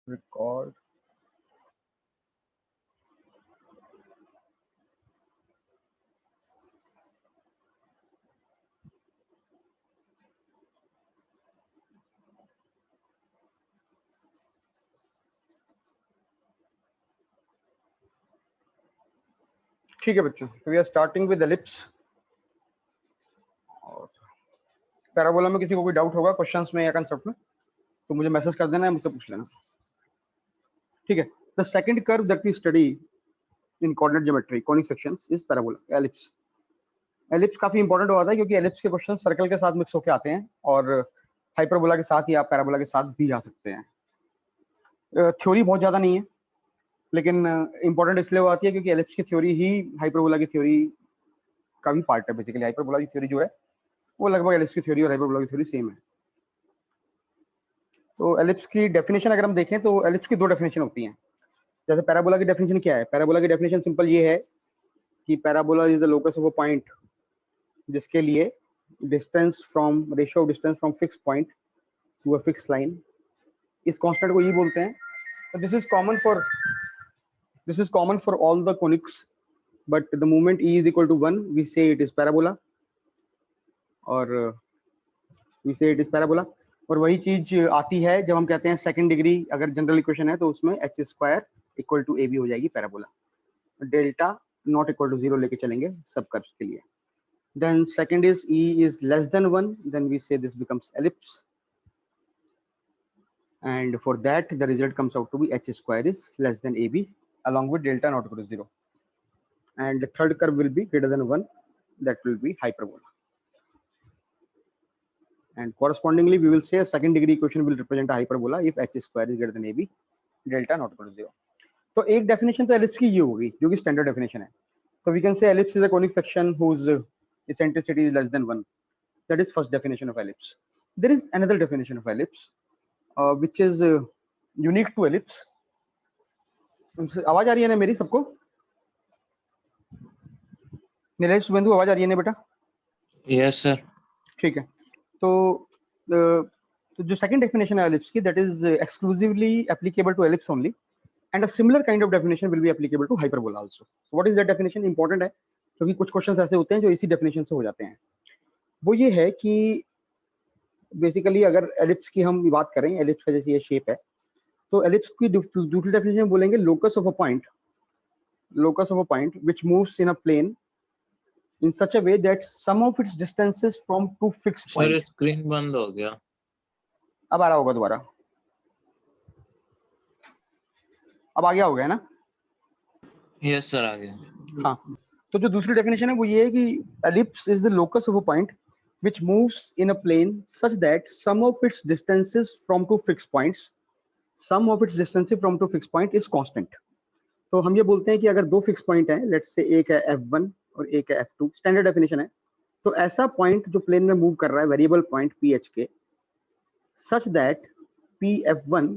Record ठीक है बच्चों, तो we are starting with ellipse. और पैराबोला में किसी को कोई डाउट होगा क्वेश्चंस में या कंसेप्ट में तो मुझे मैसेज कर देना है, मुझसे पूछ लेना। ठीक है, the second curve that we study in coordinate geometry conic sections is parabola ellipse. Ellipse काफी इंपॉर्टेंट होता है क्योंकि एलिप्स के क्वेश्चन सर्कल के साथ मिक्स होकर आते हैं और हाइपरबोला के साथ या पैराबोला के साथ भी आ सकते हैं। थ्योरी बहुत ज्यादा नहीं है लेकिन इंपॉर्टेंट इसलिए वो आती है क्योंकि एलिप्स की थ्योरी ही हाइपरबोला की थ्योरी का भी पार्ट है। बेसिकली हाइपरबोला की थ्योरी जो है वो लगभग एलिप्स की थ्योरी और हाइपरबोला की थ्योरी सेम है। तो एलिप्स की डेफिनेशन अगर हम देखें तो एलिप्स की दो डेफिनेशन होती हैं। जैसे पैराबोला की डेफिनेशन क्या है? पैराबोला की डेफिनेशन सिंपल ये है कि parabola is the locus of a point जिसके लिए distance from ratio of distance from fix point to a fix line, इस कांस्टेंट को ये बोलते हैं। तो this is common for all the conics, but the moment e is equal to 1 we say it is parabola और we say it is parabola। और वही चीज आती है जब हम कहते हैं सेकंड डिग्री अगर जनरल इक्वेशन है तो उसमें H square equal to A B हो जाएगी parabola. Delta not equal to 0 लेके चलेंगे सब कर्व्स के लिए। Then second is e is less than 1, then we say this becomes ellipse, and for that the result comes out to be h square is less than ab along with delta not equal to 0, and the third curve will be greater than 1, that will be hyperbola, and correspondingly we will say a second degree equation will represent a hyperbola if h square is greater than ab delta not equal to 0। तो एक definition तो ellipse की ये होगी जो कि standard definition है। तो we can say ellipse is a conic section whose eccentricity is less than 1, that is first definition of ellipse। there is another definition of ellipse which is unique to ellipse। आवाज आ रही है ना मेरी सबको? नीलेश शुभेंदु आवाज आ रही है ना बेटा? Yes sir. ठीक है, तो जो सेकंड डेफिनेशन है एलिप्स की that is exclusively applicable to ellipse only, and a similar kind of definition will be applicable to hyperbola also. What is that definition? Important है क्योंकि कुछ क्वेश्चंस ऐसे होते हैं जो इसी डेफिनेशन से हो जाते हैं। वो ये है कि बेसिकली अगर एलिप्स की हम बात करें, एलिप्स का जैसे ये शेप है, तो एलिप्स की दूसरी डेफिनेशन बोलेंगे locus of a point which moves in a plane in such a way that sum of its distances from two fixed sir points। Screen बंद हो गया। अब आ रहा होगा दोबारा? अब आ गया होगा ना? यस सर आ गया। हाँ, तो जो दूसरी डेफिनेशन है वो ये है कि ellipse is the locus of a point which moves in a plane such that sum of its distances from two fixed points is constant। तो हम ये बोलते हैं कि अगर दो फिक्स पॉइंट हैं, लेट्स से एक है f1 और एक है f2, स्टैंडर्ड डेफिनेशन है, तो ऐसा पॉइंट जो प्लेन में मूव कर रहा है वेरिएबल पॉइंट ph के, such that pf1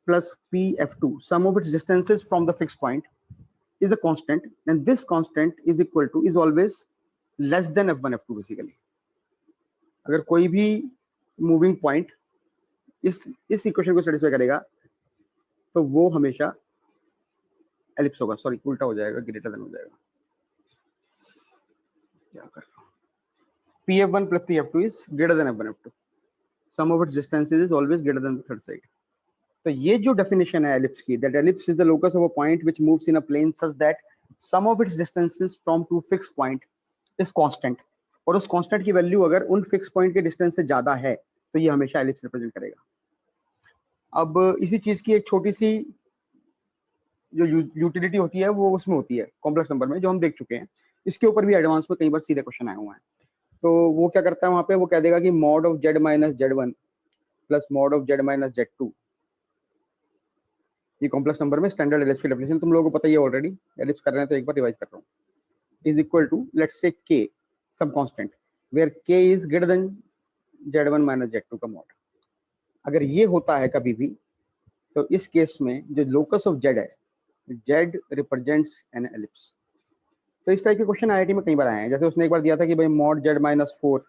plus pf2 sum of its distances from the fixed point is a constant, and this constant is always less than f1 f2 basically. अगर कोई भी moving point इस equation को satisfy करेगा तो वो हमेशा एलिप्स होगा। सॉरी, उल्टा हो जाएगा, ग्रेटर देन हो जाएगा। क्या कर रहा हूं? pf1 plus pf2 is greater than f1 f2, sum of its distances is always greater than the third side। तो ये जो डेफिनेशन है एलिप्स की, that ellipse is the locus of a point which moves in a plane such that sum of its distances from two fix point is constant, और उस constant की value अगर उन फिक्स पॉइंट के distance से ज्यादा है तो ये हमेशा एलिप्स रिप्रेजेंट करेगा। अब इसी चीज की एक छोटी सी जो यूटिलिटी होती है वो उसमें होती है कॉम्प्लेक्स नंबर में, जो हम देख चुके हैं। इसके ऊपर भी एडवांस में कई बार सीधे क्वेश्चन आए हुए हैं। तो वो क्या करता है वहां पे, वो कह देगा कि mod of z minus z1 plus mod of z minus z2, ये कॉम्प्लेक्स नंबर में स्टैंडर्ड एलिप्स की डेफिनेशन तुम लोगों को पता ही है ऑलरेडी, एलिप्स कर रहे हैं तो एक बार रिवाइज कर रहा हूँ, is equal to let's say k some constant where k is greater than z1 minus z2 का मॉड। अगर ये होता है कभी भी तो इस केस में जो लोकस ऑफ z है, z रिप्रेजेंट्स एन एलिप्स। तो इस टाइप के क्वेश्चन आईआईटी में कई बार आए हैं। जैसे उसने एक बार दिया था कि भाई mod z minus 4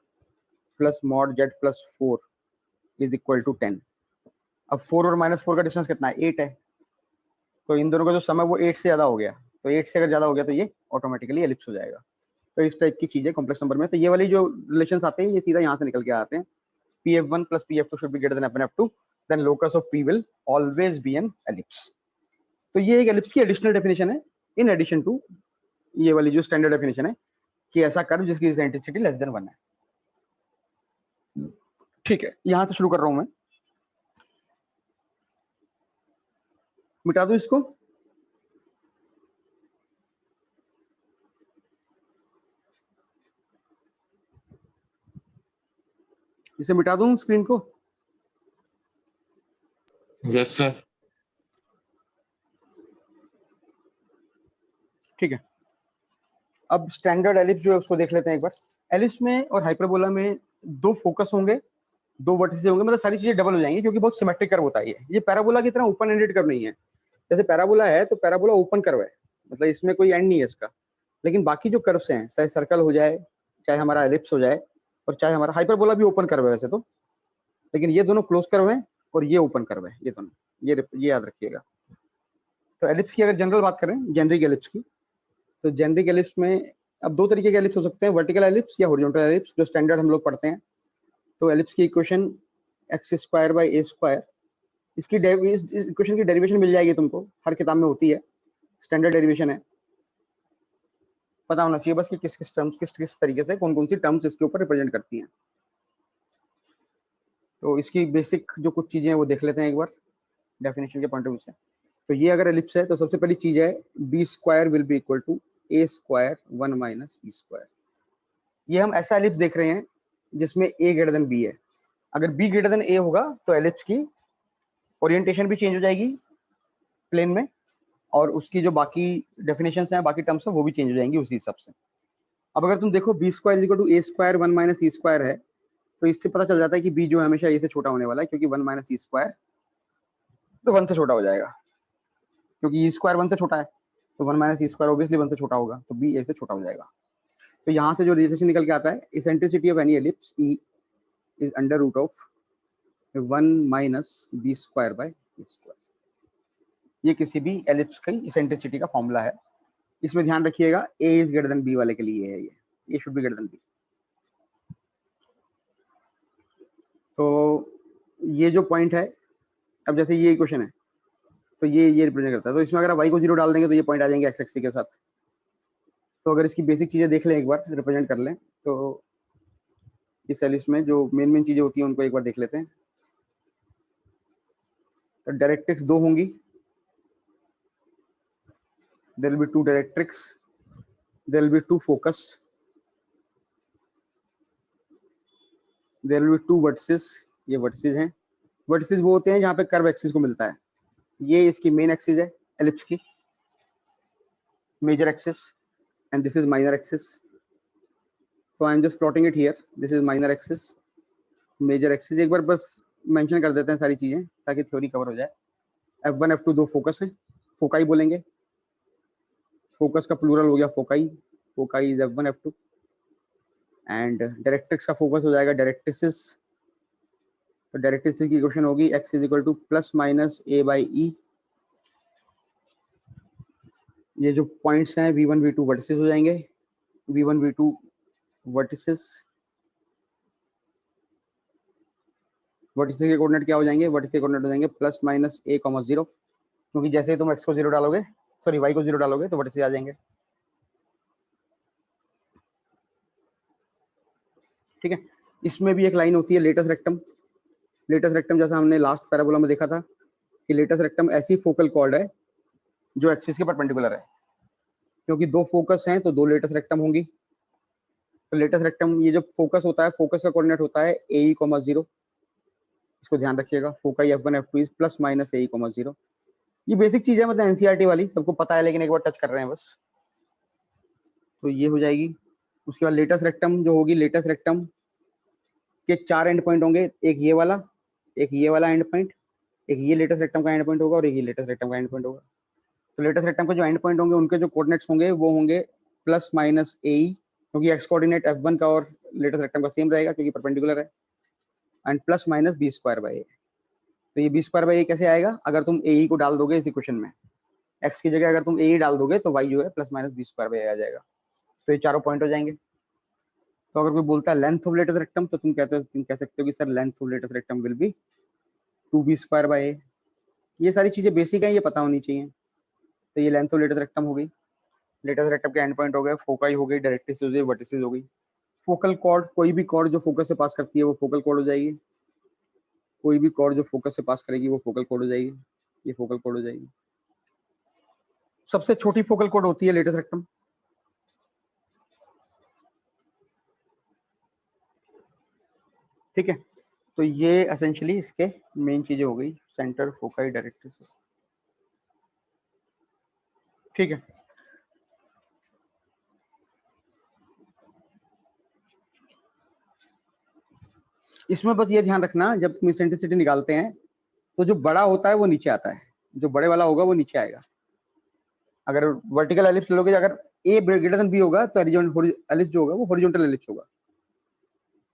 plus mod z plus 4 is equal to 10। अब 4 और -4 का डिस्टेंस कितना है, 8 है, तो इन दोनों का जो सम है वो 8 से ज्यादा हो गया, तो 8 से अगर ज्यादा हो गया तो ये ऑटोमेटिकली एलिप्स हो जाएगा। तो इस टाइप की चीजें कॉम्प्लेक्स नंबर में, तो ये वाली जो रिलेशंस आते हैं ये सीधा यहाँ से निकल के आते हैं, Pf1 plus Pf2 should be greater than Fn/F2, then locus of P will always be an ellipse। तो ये एक एलिप्स की एडिशनल डेफिनेशन है, इन एडिशन टू ये वाली जो स्टैंडर्ड डेफिनेशन है कि ऐसा कर्व जिसकी इसेंट्रिसिटी लेस देन 1 है। ठीक है, यहां से शुरू कर रहा हूं मैं, मिटा दूं इसको, इसे मिटा दूं स्क्रीन को। Yes sir. ठीक है, अब स्टैंडर्ड एलिप्स जो है उसको देख लेते हैं एक बार। एलिप्स में और हाइपरबोला में दो फोकस होंगे, दो वर्टिसेस होंगे, मतलब सारी चीजें डबल हो जाएंगी क्योंकि बहुत सिमेट्रिक कर्व होता है ये पैराबोला की तरह ओपन एंडेड कर्व नहीं है। जैसे पैराबोला है तो पैराबोला ओपन कर्व है, मतलब इसमें कोई एंड नहीं है इसका, लेकिन बाकी जो कर्व्स हैं, चाहे सर्कल हो जाए, चाहे हमारा एलिप्स हो जाए, और चाहे हमारा हाइपरबोला भी ओपन कर्व है वैसे तो, लेकिन ये दोनों क्लोज कर्व है और ये ओपन कर्व है, ये दोनों, ये याद रखिएगा। तो एलिप्स की अगर जनरल बात करें, जेनरिक एलिप्स की, तो जेनरिक एलिप्स में अब दो तरीके के एलिप्स हो सकते हैं, वर्टिकल एलिप्स या हॉरिजॉन्टल एलिप्स, जो स्टैंडर्ड हम लोग पढ़ते हैं। तो एलिप्स की इक्वेशन x² / a², इसकी इस इक्वेशन की डेरिवेशन मिल जाएगी तुमको, हर किताब में होती है, स्टैंडर्ड डेरिवेशन है, पता होना चाहिए बस कि किस किस टर्म्स किस तरीके से कौन कौन सी टर्म्स इसके ऊपर रिप्रेजेंट करती हैं। तो इसकी बेसिक जो कुछ चीजें हैं वो देख लेते हैं एक बार डेफिनेशन के पॉइंट ऑफ व्यू से। तो ये अगर एलिप्स है तो सबसे पहली चीज है b² will be equal to a² 1 - e²। ये हम ऐसा एलिप्स देख रहे हैं जिसमें a ग्रेटर देन b है। अगर b ग्रेटर देन a होगा तो एलिप्स की ओरिएंटेशन भी चेंज हो जाएगी प्लेन में, और उसकी जो बाकी डेफिनेशंस हैं, बाकी टर्म्स हैं, वो भी चेंज हो जाएंगी उसी हिसाब से। अब अगर तुम देखो b² = a² 1 - e² है, तो इससे पता चल जाता है कि b जो है हमेशा a से छोटा होने वाला है, क्योंकि 1 - e² तो 1 से छोटा हो जाएगा, क्योंकि e² 1 से छोटा है, तो 1 - e² ऑब्वियसली 1 से छोटा होगा, तो b a से छोटा हो जाएगा। तो यहाँ से जो रिलेशन निकल के आता है, eccentricity of any ellipse e is under root of 1 - b² / e²। ये किसी भी एलिप्स की इसेंट्रिसिटी का फॉर्मूला है। इसमें ध्यान रखिएगा a is greater then b वाले के लिए है, ये should be greater than b। तो ये जो पॉइंट है, अब जैसे ये इक्वेशन है तो ये रिप्रेजेंट करता है, तो इसमें अगर आप y को 0 डाल देंगे तो ये पॉइंट आ जाएंगे x एक्सिस के साथ। तो अगर इसकी बेसिक चीजें देख लें एक बार, रिप्रेजेंट कर लें, तो इस एलिप्स में जो मेन चीजें होती हैं उनको एक बार देख लेते हैं। तो डायरेक्ट्रिक्स दो होंगी, there will be two directrix, there will be two focus, there will be two vertices, ये vertices हैं। vertices वो होते हैं जहाँ पे कर्व एक्सिस को मिलता है, ये इसकी मेन एक्सिस है एलिप्स की, major axis, and this is minor axis. तो I am just plotting it here, this is minor axis, major axis. एक बार बस मेंशन कर देते हैं सारी चीजें ताकि थ्योरी कवर हो जाए। F1 F2 दो फोकस हैं, फोकाई बोलेंगे, फोकस का प्लूरल हो गया foci, foci is F1 F2, and directrix का फोकस हो जाएगा डायरेक्ट्रिसेस। तो डायरेक्ट्रिसेस की इक्वेशन होगी x is equal to ± a/e। ये जो पॉइंट्स हैं v1 v2 वर्टिसेस हो जाएंगे, v1 v2 वर्टिसेस, वर्टिसेस के कोऑर्डिनेट क्या हो जाएंगे, वर्टिसेस के कोऑर्डिनेट हो जाएंगे ± a, 0, क्योंकि जैसे ही तुम x को 0 डालोगे, सॉरी y को 0 डालोगे तो वर्टिसेस आ जाएंगे। ठीक है, इसमें भी एक लाइन होती है लेटस रेक्टम। लेटस रेक्टम जैसा हमने लास्ट पैराबोला में देखा था कि लेटस रेक्टम ऐसी फोकल कॉर्ड है जो एक्सिस के परपेंडिकुलर है, क्योंकि दो फोकस हैं तो दो लेटस रेक्टम होंगी। तो लेटस रेक्टम, ये जो फोकस होता है, फोकस का कोऑर्डिनेट होता है AE, 0, इसको ध्यान रखिएगा। Foci F1 F2 is ± AE, 0। ये बेसिक चीज है, मतलब एनसीईआरटी वाली, सबको पता है, लेकिन एक बार टच कर रहे हैं बस। तो ये हो जाएगी। उसके बाद लेटस रेक्टम जो होगी, लेटस रेक्टम के 4 एंड पॉइंट होंगे, एक ये वाला एंड पॉइंट, एक ये लेटस रेक्टम का एंड पॉइंट होगा और एक ये लेटस रेक्टम का एंड पॉइंट होगा। तो लेटस रेक्टम के जो एंड पॉइंट होंगे उनके जो कोऑर्डिनेट्स होंगे वो होंगे ± AE, क्योंकि एक्स कोऑर्डिनेट F1 का और लेटस रेक्टम का सेम रहेगा क्योंकि परपेंडिकुलर है, एंड ± b² / a। तो ये बी स्क्वायर बाई ए कैसे आएगा, अगर तुम ए को डाल दोगे इस इक्वेशन में, एक्स की जगह अगर तुम ए डाल दोगे तो वाई जो है plus minus b square by a आ जाएगा। तो ये चारों पॉइंट हो जाएंगे। तो अगर कोई बोलता है लेंथ ऑफ लेटेस्ट रेक्टम, तो तुम कह सकते हो कि sir length of latus rectum will be 2b square by a. ये सारी चीजें बेसिक है, ये पता होनी चाहिए। तो ये लेंथ ऑफ लेटेस्ट रेक्टम हो गई, लेटेस्ट रेक्टम के एंड पॉइंट हो गए, फोकाई हो गई, डायरेक्ट्रिस हो गई, वर्टिसेस हो गई। फोकल कॉर्ड, कोई भी कॉर्ड जो फोकस से पास करती है वो फोकल कॉर्ड हो जाएगी, कोई भी कॉर्ड जो फोकस से पास करेगी वो फोकल कॉर्ड हो जाएगी, ये फोकल कॉर्ड हो जाएगी। सबसे छोटी फोकल कॉर्ड होती है लेटेस्ट रेक्टम। ठीक है, तो ये एसेंशियली इसके मेन चीजें हो गई, सेंटर, फोकाई, डायरेक्ट्रिस। ठीक है, इसमें बस ये ध्यान रखना, जब तुम इसेंट्रिसिटी निकालते हैं तो जो बड़ा होता है वो नीचे आता है, जो बड़े वाला होगा वो नीचे आएगा। अगर वर्टिकल एलिप्स लोगे, अगर ए ग्रेटर देन बी होगा तो एलिप्स जो होगा वो हॉरिजॉन्टल एलिप्स होगा।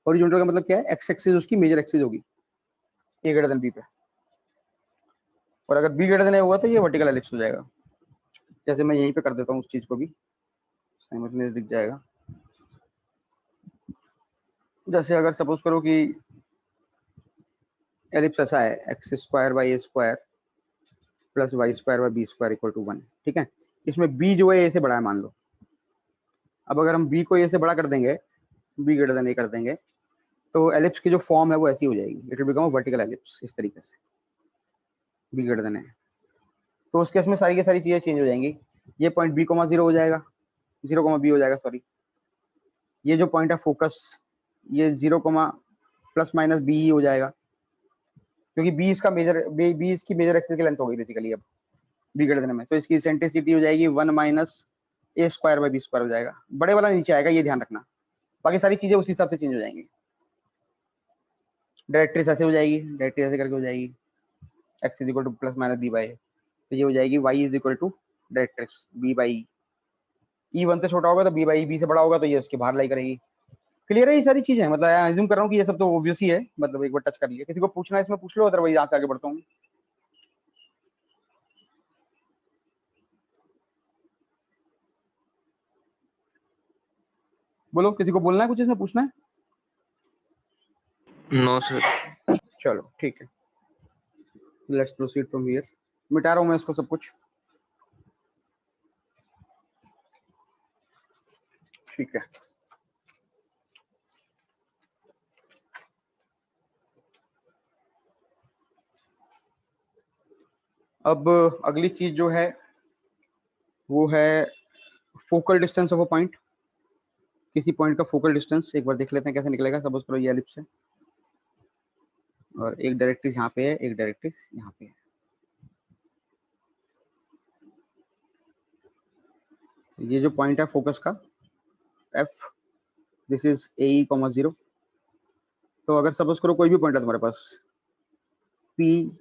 हॉरिजॉन्टल का मतलब क्या है, एक्स एक्सिस उसकी मेजर एक्सिस होगी ए ग्रेटर देन बी पे, और अगर बी ग्रेटर देन ए होगा तो ये वर्टिकल एलिप्स हो जाएगा। जैसे मैं यहीं पे कर देता हूँ उस चीज को भी, साइमल्टेनियस दिख जाएगा। जैसे अगर सपोज करो कि एलिप्स ऐसा है, x square by A square plus Y square by B square equal to 1। ठीक है, इसमें बी जो है ए से बड़ा है मान लो। अब अगर हम बी को ए से बड़ा कर देंगे, बी ग्रेटर देन ए कर देंगे, तो एलिप्स की जो फॉर्म है वो ऐसी हो जाएगी, it will become a vertical ellipse, इस तरीके से, बी ग्रेटर देन ए। तो उस केस में सारी की सारी चीजें चेंज हो जाएंगी। ये पॉइंट बी कोमा 0 हो जाएगा, 0 कोमा बी हो जाएगा, सॉरी। ये जो पॉइंट है फोकस, ये 0 कोमा प्लस माइनस बी ही हो जाएगा, क्योंकि बी इसका मेजर, बी इसकी मेजर एक्सिस की लेंथ हो गई बेसिकली अब बी ग्रेटर देन में। तो इसकी इसेंट्रिसिटी हो जाएगी 1 minus A square by B square हो जाएगा, बड़े वाला नीचे आएगा, ये ध्यान रखना। बाकी सारी चीजें उसी हिसाब से चेंज हो जाएंगी। डायरेक्ट्रिस ऐसे हो जाएगी, डायरेक्ट्रिस ऐसे करके हो जाएगी, x is equal to plus minus b by, तो ये हो जाएगी y is equal to directrix b by e. 1 से छोटा होगा तो बी बाई बी से बड़ा होगा तो ये इसके बाहर लाई करेगी। क्लियर है ये सारी चीजें, मतलब मैं अज्यूम कर रहा हूँ कि ये सब तो ऑब्वियस ही है, मतलब एक बार टच कर लिया। किसी को पूछना है इसमें पूछ लो, अदरवाइज यहाँ से आगे बढ़ता हूँ। बोलो, किसी को बोलना है कुछ, इसमें पूछना है? No sir. चलो ठीक है, लेट्स प्रोसीड फ्रॉम हियर। मिटा रहा हूँ मैं इसको सब कुछ। ठीक है, अब अगली चीज जो है वो है focal distance of a point. किसी पॉइंट का फोकल डिस्टेंस एक बार देख लेते हैं कैसे निकलेगा। सपोज करो ये एलिप्स है और एक डायरेक्ट्रिस यहाँ पे है, एक डायरेक्ट्रिस यहाँ पे है। ये जो पॉइंट है फोकस का F, this is a E comma 0। तो अगर सपोज करो कोई भी पॉइंट है तुम्हारे पास, p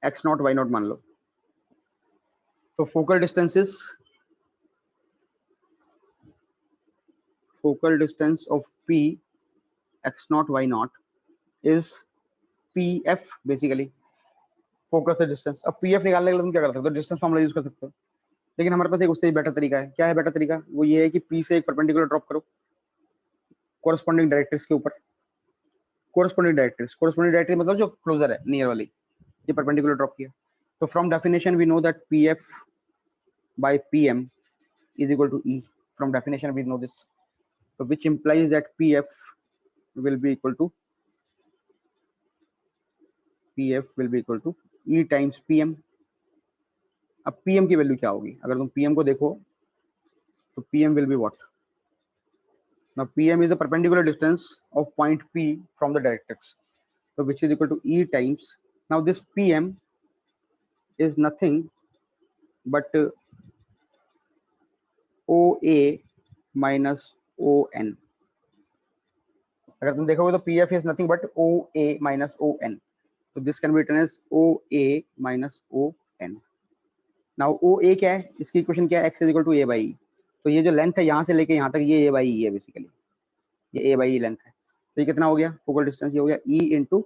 x naught y naught मान लो, तो focal distance of p x naught y naught is p f basically, focus से डिस्टेंस। अब पी एफ निकालने के लिए तुम क्या कर सकते हो, डिस्टेंस फॉर्मूला यूज कर सकते हो। लेकिन हमारे पास एक उससे बेटर तरीका है। क्या है बेटर तरीका? वो ये है कि पी से एक परपेंडिकुलर ड्रॉप करो कोरस्पॉन्डिंग डायरेक्ट्रिक्स के ऊपर। कोरस्पॉन्डिंग डायरेक्ट्रिक्स मतलब जो क्लोजर है, नियर वाली, ये परपेंडिकुलर ड्रॉप किया। तो from definition we know that P F by P M is equal to E. From definition we know this. So which implies that PF will be equal to E times PM. अब PM की value क्या होगी? अगर तुम PM को देखो तो PM will be what? Now PM is the perpendicular distance of point P from the directrix, so which is equal to E times. Now this PM is nothing but OA minus ON. अगर तुम देखोगे तो PF is nothing but OA minus ON. So this can be written as OA minus ON. Now OA क्या है? इसकी equation क्या है? X is equal to A by E. तो ये जो लेंथ है यहाँ से लेके यहाँ तक, ये A by E है बेसिकली, ये A by E लेंथ है। तो ये कितना हो गया? फोकल डिस्टेंस ये हो गया E into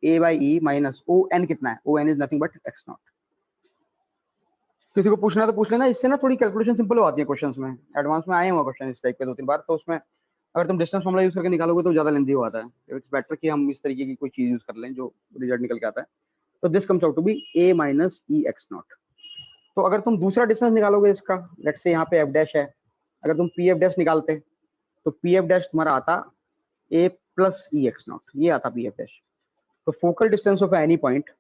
a by e minus o n कितना है, o n is nothing but x not. किसी को पूछना तो पूछ लेना, इससे ना थोड़ी कैलकुलेशन सिंपल हो आती है क्वेश्चंस में, एडवांस में आए हुए क्वेश्चन इस टाइप के 2-3 बार, तो उसमें अगर तुम डिस्टेंस फॉर्मूला यूज करके निकालोगे तो ज्यादा लेंदी हो आता है। इट्स बेटर कि हम इस तरीके की कोई चीज यूज कर लें जो रिजल्ट निकल के आता है। तो this comes out to be a minus E X naught. तो अगर तुम दूसरा डिस्टेंस निकालोगे इसका, लेट्स से यहाँ पे f डैश है, अगर तुम पी एफ डैश निकालते तो पी एफ डैश तुम्हारा आता a plus E X not, ये आता पी एफ डैश। तो focal distance of any point,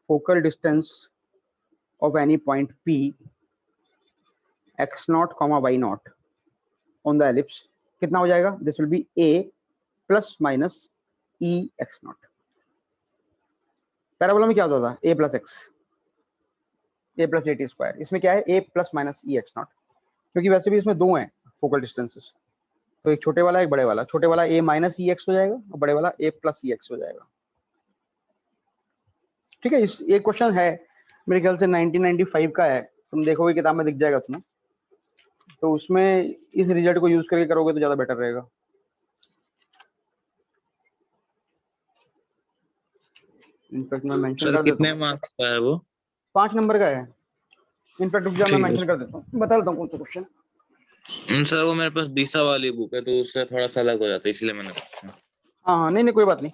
focal distance of any point p x not comma y not on the ellipse कितना हो जाएगा, this will B a plus minus E X not. Parabola में क्या होता था, a plus x, a plus A T square, इसमें क्या है a plus minus E X not, क्योंकि वैसे भी इसमें दो हैं फोकल डिस्टेंसेस, तो एक छोटे वाला एक बड़े वाला, छोटे वाला a माइनस ई एक्स हो जाएगा और बड़े वाला a प्लस ई एक्स हो जाएगा। ठीक है, इस एक क्वेश्चन है मेरे ख्याल से 1995 का है, तुम देखोगे किताब में दिख जाएगा तुम्हें, तो उसमें इस रिजल्ट को यूज करके करोगे तो ज्यादा बेटर रहेगा। इनफैक्ट मैं मेंशन सर कर देता कितने हूँ, मार्क्स का है वो? 5 नंबर का है। इनफैक्ट रुक जा, मैं ठीक है मेंशन कर देता हूँ, बता देता हूँ कौन सा क्वेश्चन। सर, वो मेरे पास दिशा वाली बुक है तो उससे थोड़ा सा अलग हो जाता है, इसलिए मैंने पूछा। हाँ हाँ, नहीं नहीं कोई बात नहीं,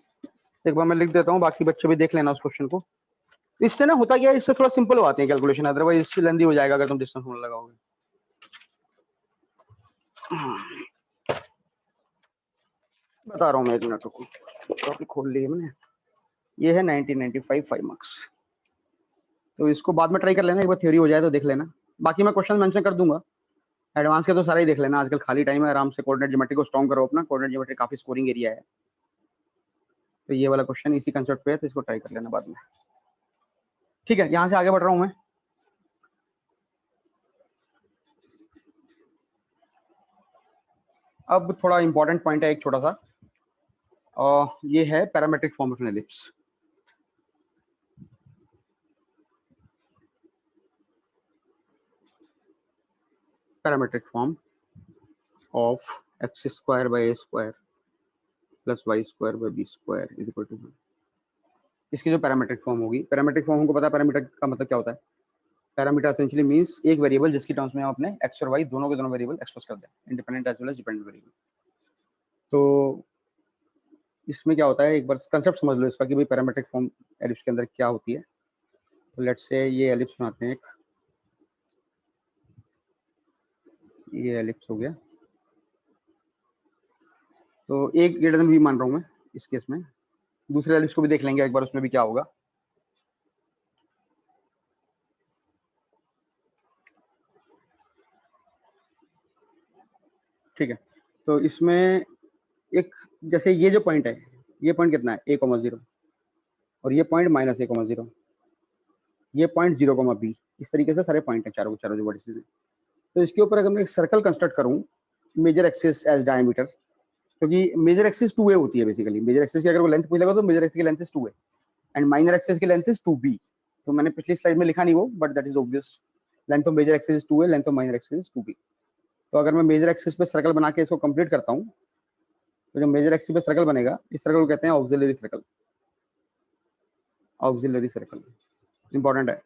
एक बार मैं लिख देता हूँ, बाकी बच्चे भी देख लेना उस क्वेश्चन को। इससे ना होता क्या है, इससे थोड़ा सिंपल हो आती है कैलकुलेशन, अदरवाइज इससे लेंदी हो जाएगा अगर तुम डिस्टेंस होने लगाओगे। बता रहा हूँ मैं, एक मिनट रुको, कॉपी खोल ली है मैंने। ये है 1995 5 मार्क्स, तो इसको बाद में ट्राई कर लेना, एक बार थ्योरी हो जाए तो देख लेना, बाकी मैं क्वेश्चन मेंशन कर दूंगा। एडवांस के तो सारे ही देख लेना, आजकल खाली टाइम है, आराम से कोऑर्डिनेट ज्योमेट्री को स्ट्रॉन्ग करो अपना, कोऑर्डिनेट ज्योमेट्री काफी स्कोरिंग एरिया है, तो ये वाला क्वेश्चन इसी कंसेप्ट पे है, तो इसको ट्राई कर लेना बाद में। ठीक है, यहाँ से आगे बढ़ रहा हूँ मैं। अब थोड़ा इंपॉर्टेंट पॉइंट है एक छोटा सा, और ये है parametric form of an ellipse. Parametric form of X square by A square plus Y square by B square is equal to, इसकी जो पैरामेट्रिक फॉर्म होगी, पैरामेट्रिक फॉर्म हमको पता है पैरामीटर का मतलब क्या होता है। पैरामीटर एसेंशियली मींस एक वेरिएबल जिसकी टर्म्स में हम अपने एक्स और वाई दोनों के दोनों वेरिएबल एक्सप्रेस कर दें, independent as well as dependent variable. तो इसमें क्या होता है, एक बार कंसेप्ट समझ लो इसका कि भाई पैरामेट्रिक फॉर्म एलिप्स के अंदर क्या होती है। तो लेट्स से ये एलिप्स बनाते हैं, एक ये एलिप्स हो गया, तो एक ग्रेटर देन बी मान रहा हूँ मैं इस केस में, दूसरे एलिप्स को भी देख लेंगे एक बार, उसमें भी क्या होगा। ठीक है, तो इसमें एक, जैसे ये जो पॉइंट है, ये पॉइंट कितना है a, 0, और ये पॉइंट माइनस a, 0, ये पॉइंट 0, b, इस तरीके से सारे पॉइंट हैं, चारों चारों जो वर्टिसेस हैं। तो इसके ऊपर अगर मैं एक सर्कल कंस्ट्रक्ट करूं, मेजर एक्सिस एज डायमीटर, क्योंकि मेजर एक्सिस 2a होती है बेसिकली, मेजर एक्सिस की अगर वो लेंथ पूछ लेगा तो मेजर एक्सिस की length is 2a and minor axis की लेंथ इज 2b। तो मैंने पिछली स्लाइड में लिखा नहीं वो, but that is obvious, length of major axis is 2a, length of minor axis is 2b। तो अगर मैं मेजर एक्सिस पे सर्कल बना के इसको कंप्लीट करता हूँ, तो जो मेजर एक्सिस पे सर्कल बनेगा, इस सर्कल को कहते हैं auxiliary circle. Auxiliary circle important है,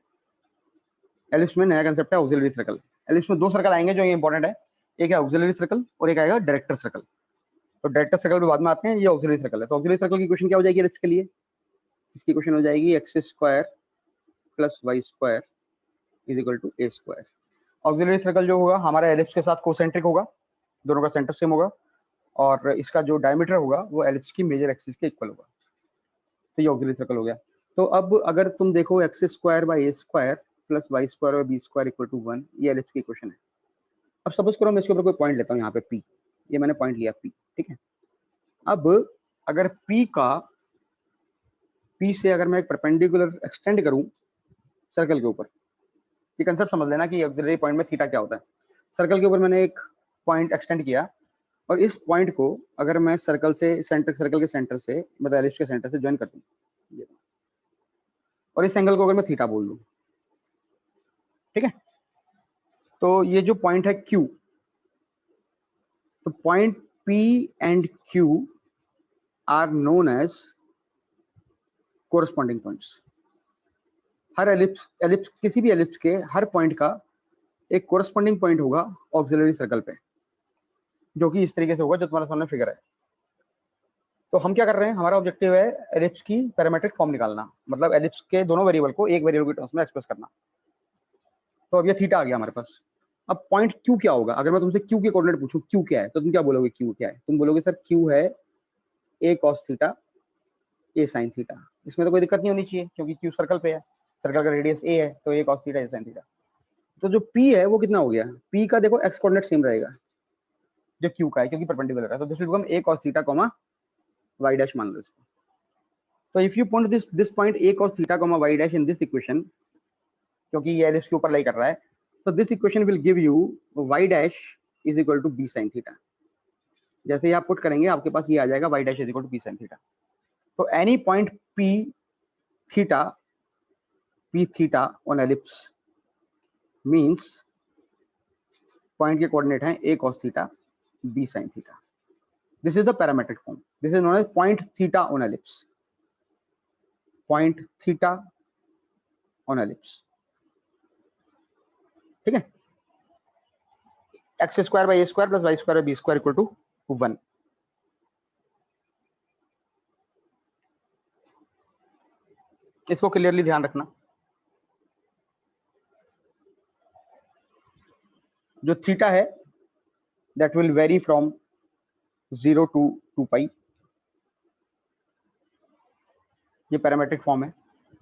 एलिप्स में नया कंसेप्ट है ऑक्सिलरी सर्कल। एलिप्स में दो सर्कल आएंगे जो ये इंपॉर्टेंट है, एक है ऑक्सिलरी सर्कल और एक आएगा डायरेक्टर सर्कल। तो डायरेक्टर सर्कल भी बाद में आते हैं, ये ऑक्सिलरी सर्कल है। तो ऑक्सिलरी सर्कल की इक्वेशन क्या हो जाएगी एलिप्स के लिए, इसकी इक्वेशन हो जाएगी X square plus Y square is equal to A square. Auxiliary circle जो होगा हमारा एलिप्स के साथ कोसेंट्रिक होगा, दोनों का सेंटर सेम होगा, और इसका जो डायमीटर होगा वो एलिप्स की मेजर एक्सिस के इक्वल होगा। तो ये ऑक्सिलरी सर्कल हो गया। तो अब अगर तुम देखो X square by A square plus Y square और बी स्क्वायर इक्वल टू 1, ये एलिप्स की इक्वेशन है। अब सपोज करो मैं इसके ऊपर कोई पॉइंट लेता हूँ, यहाँ पे पी, ये मैंने पॉइंट लिया पी, ठीक है। अब अगर पी से अगर मैं एक परपेंडिकुलर एक्सटेंड करूं सर्कल के ऊपर, ये कंसेप्ट समझ लेना कि ऑक्सिलरी पॉइंट में थीटा क्या होता है। सर्कल के ऊपर मैंने एक पॉइंट एक्सटेंड किया, और इस पॉइंट को अगर मैं सर्कल से सर्कल के सेंटर से, मतलब एलिप्स के सेंटर से ज्वाइन कर दूं, और इस एंगल को अगर मैं थीटा बोल दूं, ठीक है, तो ये जो पॉइंट है Q, तो point P and Q are known as corresponding points. हर एलिप्स किसी भी एलिप्स के हर पॉइंट का एक कोरस्पॉन्डिंग पॉइंट होगा ऑक्सिलरी सर्कल पे, जो कि इस तरीके से होगा जो तुम्हारे सामने फिगर है। तो हम क्या कर रहे हैं, हमारा ऑब्जेक्टिव है एलिप्स की पैरामीट्रिक फॉर्म निकालना, मतलब एलिप्स के दोनों वेरिएबल को एक वेरिएबल के टर्म्स में एक्सप्रेस करना। तो अब ये थीटा आ गया हमारे पास। अब पॉइंट क्यू क्या होगा, अगर मैं तुमसे क्यू के कोऑर्डिनेट पूछूं क्यू क्या है, तो तुम क्या बोलोगे क्यू क्या है? तुम बोलोगे सर क्यू है a cos theta A sine theta. इसमें तो कोई दिक्कत नहीं होनी चाहिए क्योंकि क्यू सर्कल पे है, सर्कल का रेडियस ए है, तो a cos theta A sine theta. तो जो पी है वो कितना हो गया, पी का देखो एक्स कोऑर्डिनेट सेम रहेगा जो क्यू का है क्योंकि परपेंडिकुलर है, तो this will become a cos theta comma y dash मान लो इसको। तो if you point this point a cos theta comma y dash in this equation, क्योंकि ये एलिप्स के ऊपर लाई कर रहा है, तो this equation will give you y dash is equal to b sine theta. जैसे ही आप पुट करेंगे आपके पास ये आ जाएगा y dash is equal to b sine theta. तो any point p theta on ellipse means point के कोऑर्डिनेट हैं a cos theta b sin theta. This is the parametric form, this is known as point theta on ellipse, point theta on ellipse. ठीक है, x square by A square plus Y square by B square equal to 1। इसको clearly ध्यान रखना, जो theta है that will very from 0 to 2 पाई, ये parametric form है।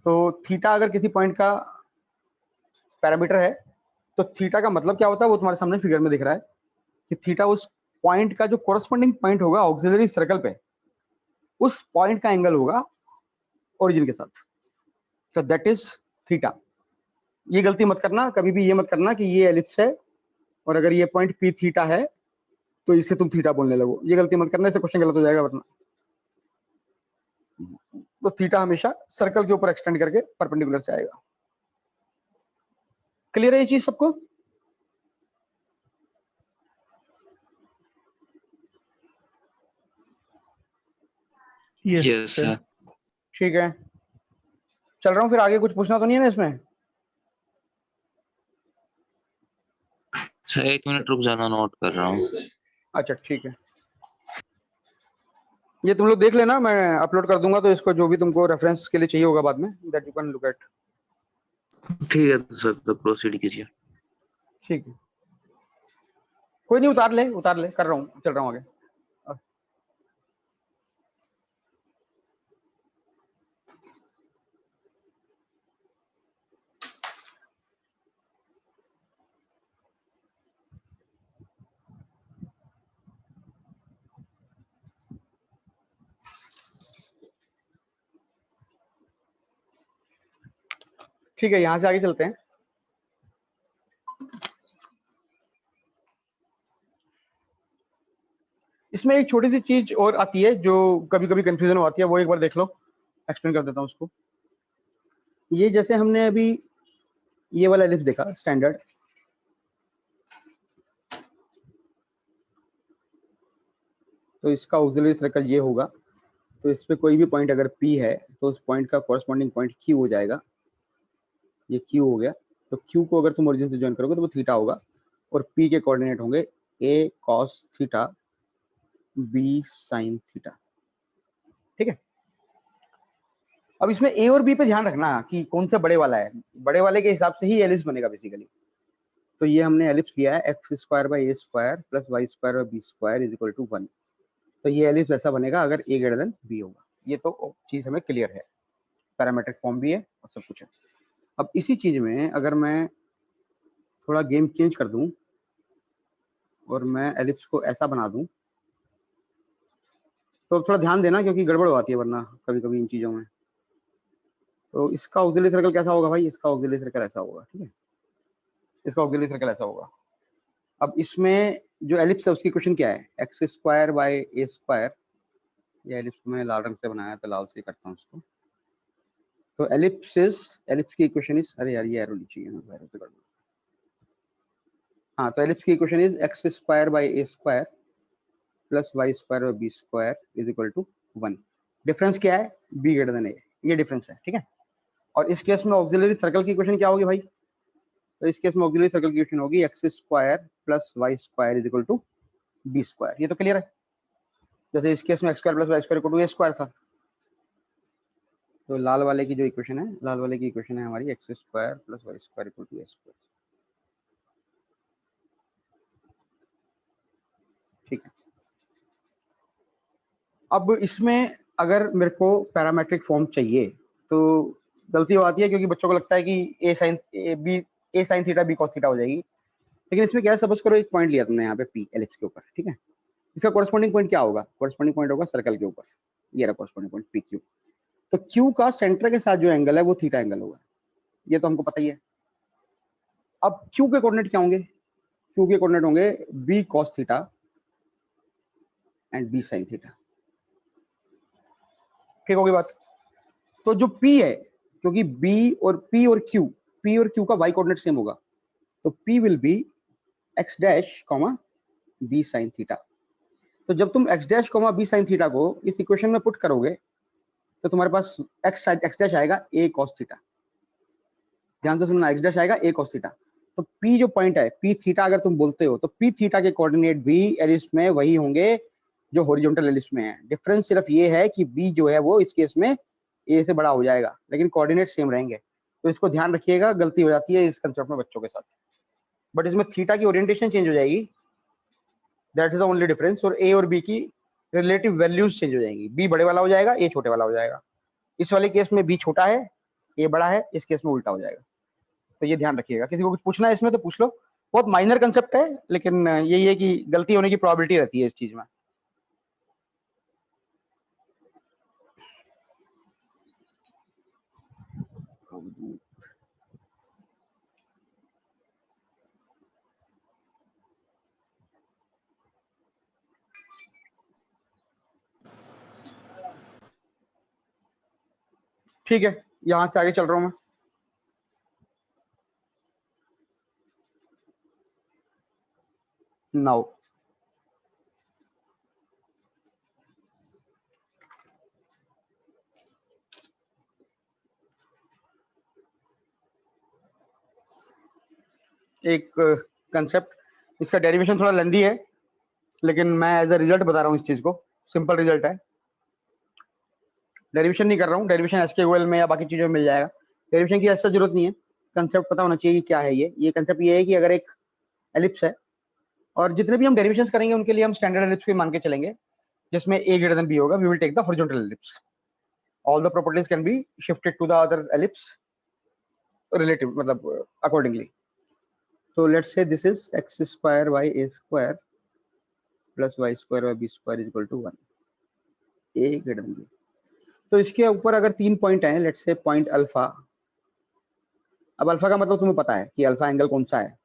तो थीटा अगर किसी पॉइंट का पैरामीटर है तो थीटा का मतलब क्या होता है वो तुम्हारे सामने फिगर में दिख रहा है कि थीटा उस पॉइंट का जो कोरस्पॉन्डिंग पॉइंट होगा ऑक्सिलरी सर्कल पे, उस पॉइंट का एंगल होगा ओरिजिन के साथ, सो दैट इज थीटा। ये गलती मत करना, कभी भी ये मत करना कि ये एलिप्स है और अगर ये पॉइंट पी थीटा है तो इससे तुम थीटा बोलने लगो, ये गलती मत करना, इससे क्वेश्चन गलत हो जाएगा वरना। तो थीटा हमेशा सर्कल के ऊपर एक्सटेंड करके परपेंडिकुलर से आएगा। क्लियर है ये चीज सबको? Yes sir. ठीक है, चल रहा हूँ फिर आगे। कुछ पूछना तो नहीं है ना इसमें? सर 1 मिनट रुक जाना, नोट कर रहा हूँ। अच्छा ठीक है, ये तुम लोग देख लेना, मैं अपलोड कर दूंगा तो इसको जो भी तुमको रेफरेंस के लिए चाहिए होगा बाद में, that you can look at. ठीक है तो सर, तो प्रोसीड कीजिए। ठीक है, कोई नहीं, उतार ले, कर रहा हूँ, चल रहा हूँ आगे। ठीक है, यहाँ से आगे चलते हैं। इसमें एक छोटी सी चीज और आती है जो कभी कभी कंफ्यूजन हो आती है, वो एक बार देख लो, एक्सप्लेन कर देता हूँ उसको। ये जैसे हमने अभी ये वाला एलिप्स देखा स्टैंडर्ड, तो इसका ऑक्सिलरी सर्कल ये होगा, तो इस पे कोई भी पॉइंट अगर P है तो उस पॉइंट का कॉरस्पॉन्डिंग पॉइंट Q हो जाएगा, ये Q हो गया। तो Q को अगर तुम ओरिजिन से ज्वाइन करोगे तो वो थीटा होगा, और P के कोऑर्डिनेट होंगे A cos theta B sin theta. ठीक है, अब इसमें A और B पे ध्यान रखना कि कौन सा बड़े वाला है, बड़े वाले के हिसाब से ही एलिप्स बनेगा बेसिकली। तो ये हमने एलिप्स लिया है x square by A square plus Y square by B square is equal to 1। तो ये एलिप्स ऐसा बनेगा अगर ए ग्रेटर देन बी होगा। ये तो चीज हमें क्लियर है, पैरामेट्रिक फॉर्म भी है और सब कुछ है। अब इसी चीज में अगर मैं थोड़ा गेम चेंज कर दूं और मैं एलिप्स को ऐसा बना दूं, तो थोड़ा ध्यान देना क्योंकि गड़बड़ हो आती है वरना कभी कभी इन चीजों में। तो इसका ऑक्सिलरी सर्कल कैसा होगा भाई, इसका ऑक्सिलरी सर्कल ऐसा होगा, ठीक है, इसका ऑक्सिलरी सर्कल ऐसा होगा। अब इसमें जो एलिप्स है उसकी इक्वेशन क्या है, x square by A square. ये एलिप्स को मैं लाल रंग से बनाया तो लाल से करता हूँ उसको। तो एलिप्स की इक्वेशन इज, अरे यार ये एरो नीचे है, मैं एरो से कर दूँ। हाँ, तो एलिप्स की equation is x square by A square plus Y square by B square is equal to 1। Difference क्या है, बी ग्रेटर देन ए, ये डिफरेंस है, ठीक है। और इस केस में ऑक्सिलरी सर्कल की इक्वेशन क्या होगी भाई? तो इस केस में ऑक्सिलरी सर्कल की इक्वेशन होगी x square plus Y square is equal to b square. ये तो क्लियर है। जैसे इस केस में x square plus Y square equal to A square था। तो लाल वाले की जो इक्वेशन है, लाल वाले की इक्वेशन है हमारी x square plus Y square equal to A square, ठीक है। अब इसमें अगर मेरे को पैरामेट्रिक फॉर्म चाहिए तो गलती हो आती है, क्योंकि बच्चों को लगता है कि a sine theta b cos theta हो जाएगी। लेकिन इसमें क्या है, सपोज करो एक पॉइंट लिया तुमने यहाँ पे पी एलिप्स के ऊपर, ठीक है। इसका कोरस्पॉन्डिंग पॉइंट क्या होगा? कोरस्पॉन्डिंग पॉइंट होगा सर्कल के ऊपर, ये रहा कोरस्पॉन्डिंग पॉइंट पी क्यू। तो क्यू का सेंटर के साथ जो एंगल है वो थीटा एंगल होगा, ये तो हमको पता ही है। अब क्यू के कोऑर्डिनेट क्या होंगे? क्यू के कोऑर्डिनेट होंगे b cos theta and b sine theta, ठीक होगी बात। तो जो P है, क्योंकि P और Q का y कोऑर्डिनेट सेम होगा, तो P will be x dash comma b sin theta. तो जब तुम x dash comma b sin theta को इस इक्वेशन में पुट करोगे तो तुम्हारे पास x डैश आएगा a cos थीटा। ध्यान से सुनना, x डैश आएगा a cos थीटा। तो P जो पॉइंट है P थीटा अगर तुम बोलते हो, तो P थीटा के कोऑर्डिनेट भी एलिप्स में वही होंगे जो हॉरिजॉन्टल एलिप्स में है। डिफरेंस सिर्फ ये है कि B जो है वो इस केस में a से बड़ा हो जाएगा, लेकिन कोऑर्डिनेट सेम रहेंगे। तो इसको ध्यान रखिएगा, गलती हो जाती है इस कंसेप्ट में बच्चों के साथ। बट इसमें थीटा की ओरिएंटेशन चेंज हो जाएगी, that is the only difference. और a और b की रिलेटिव वैल्यूज चेंज हो जाएंगी, b बड़े वाला हो जाएगा, a छोटे वाला हो जाएगा। इस वाले केस में b छोटा है, a बड़ा है, इस केस में उल्टा हो जाएगा। तो ये ध्यान रखिएगा। किसी को कुछ पूछना है इसमें तो पूछ लो, बहुत माइनर कंसेप्ट है, लेकिन यही है कि गलती होने की प्रोबेबिलिटी रहती है इस चीज में। ठीक है, यहां से आगे चल रहा हूं मैं। नाउ एक कंसेप्ट, इसका डेरिवेशन थोड़ा लेंदी है, लेकिन मैं एज अ रिजल्ट बता रहा हूँ इस चीज को। सिंपल रिजल्ट है, डेरिवेशन नहीं कर रहा हूँ। डेरिवेशन एसक्यूएल में या बाकी चीजों में मिल जाएगा। डेरिवेशन की ऐसा जरूरत नहीं है, कंसेप्ट पता होना चाहिए कि क्या है ये कंसेप्ट ये है कि अगर एक एलिप्स है, और जितने भी हम डेरिवेशंस करेंगे उनके लिए हम स्टैंडर्ड एलिप्स को मान के चलेंगे, जिसमें a greater than b होगा। We will take the horizontal ellipse, all the properties can be shifted to the other ellipse relative, मतलब accordingly. So let's say this is x square y a square plus y square y b square is equal to 1, a greater than b। तो इसके ऊपर अगर 3 point हैं, let's say point alpha. अब alpha का मतलब तुम्हें पता है कि अल्फा एंगल कौन सा है।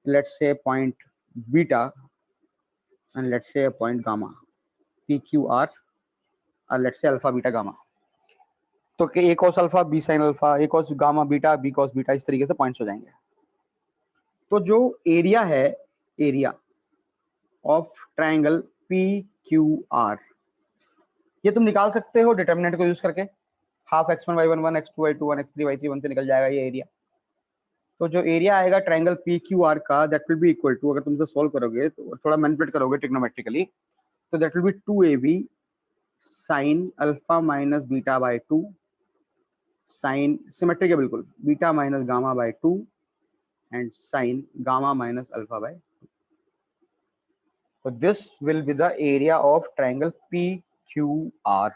Let's say point beta and let's say point gamma, p Q r, और let's say alpha beta gamma. तो a cos alpha b sine alpha, a cos gamma beta b cos beta, इस तरीके से points हो जाएंगे। तो जो area है, area of triangle P Q R, ये तुम निकाल सकते हो डिटर्मिनेंट को यूज करके। Half x1 y1 1 x2 y2 1 x3 y3 1 से निकल जाएगा ये एरिया। तो जो एरिया आएगा ट्राइंगल पी क्यू आर का, that will be equal to, अगर तुम इसे सोल्व करोगे तो थोड़ा मैनिपुलेट करोगे ट्रिग्नोमेट्रिकली, तो that will be 2ab sine alpha minus beta by 2 sine, symmetric है बिल्कुल, beta minus gamma by 2 and sine gamma minus alpha by 2। So this will be the area of triangle PQR.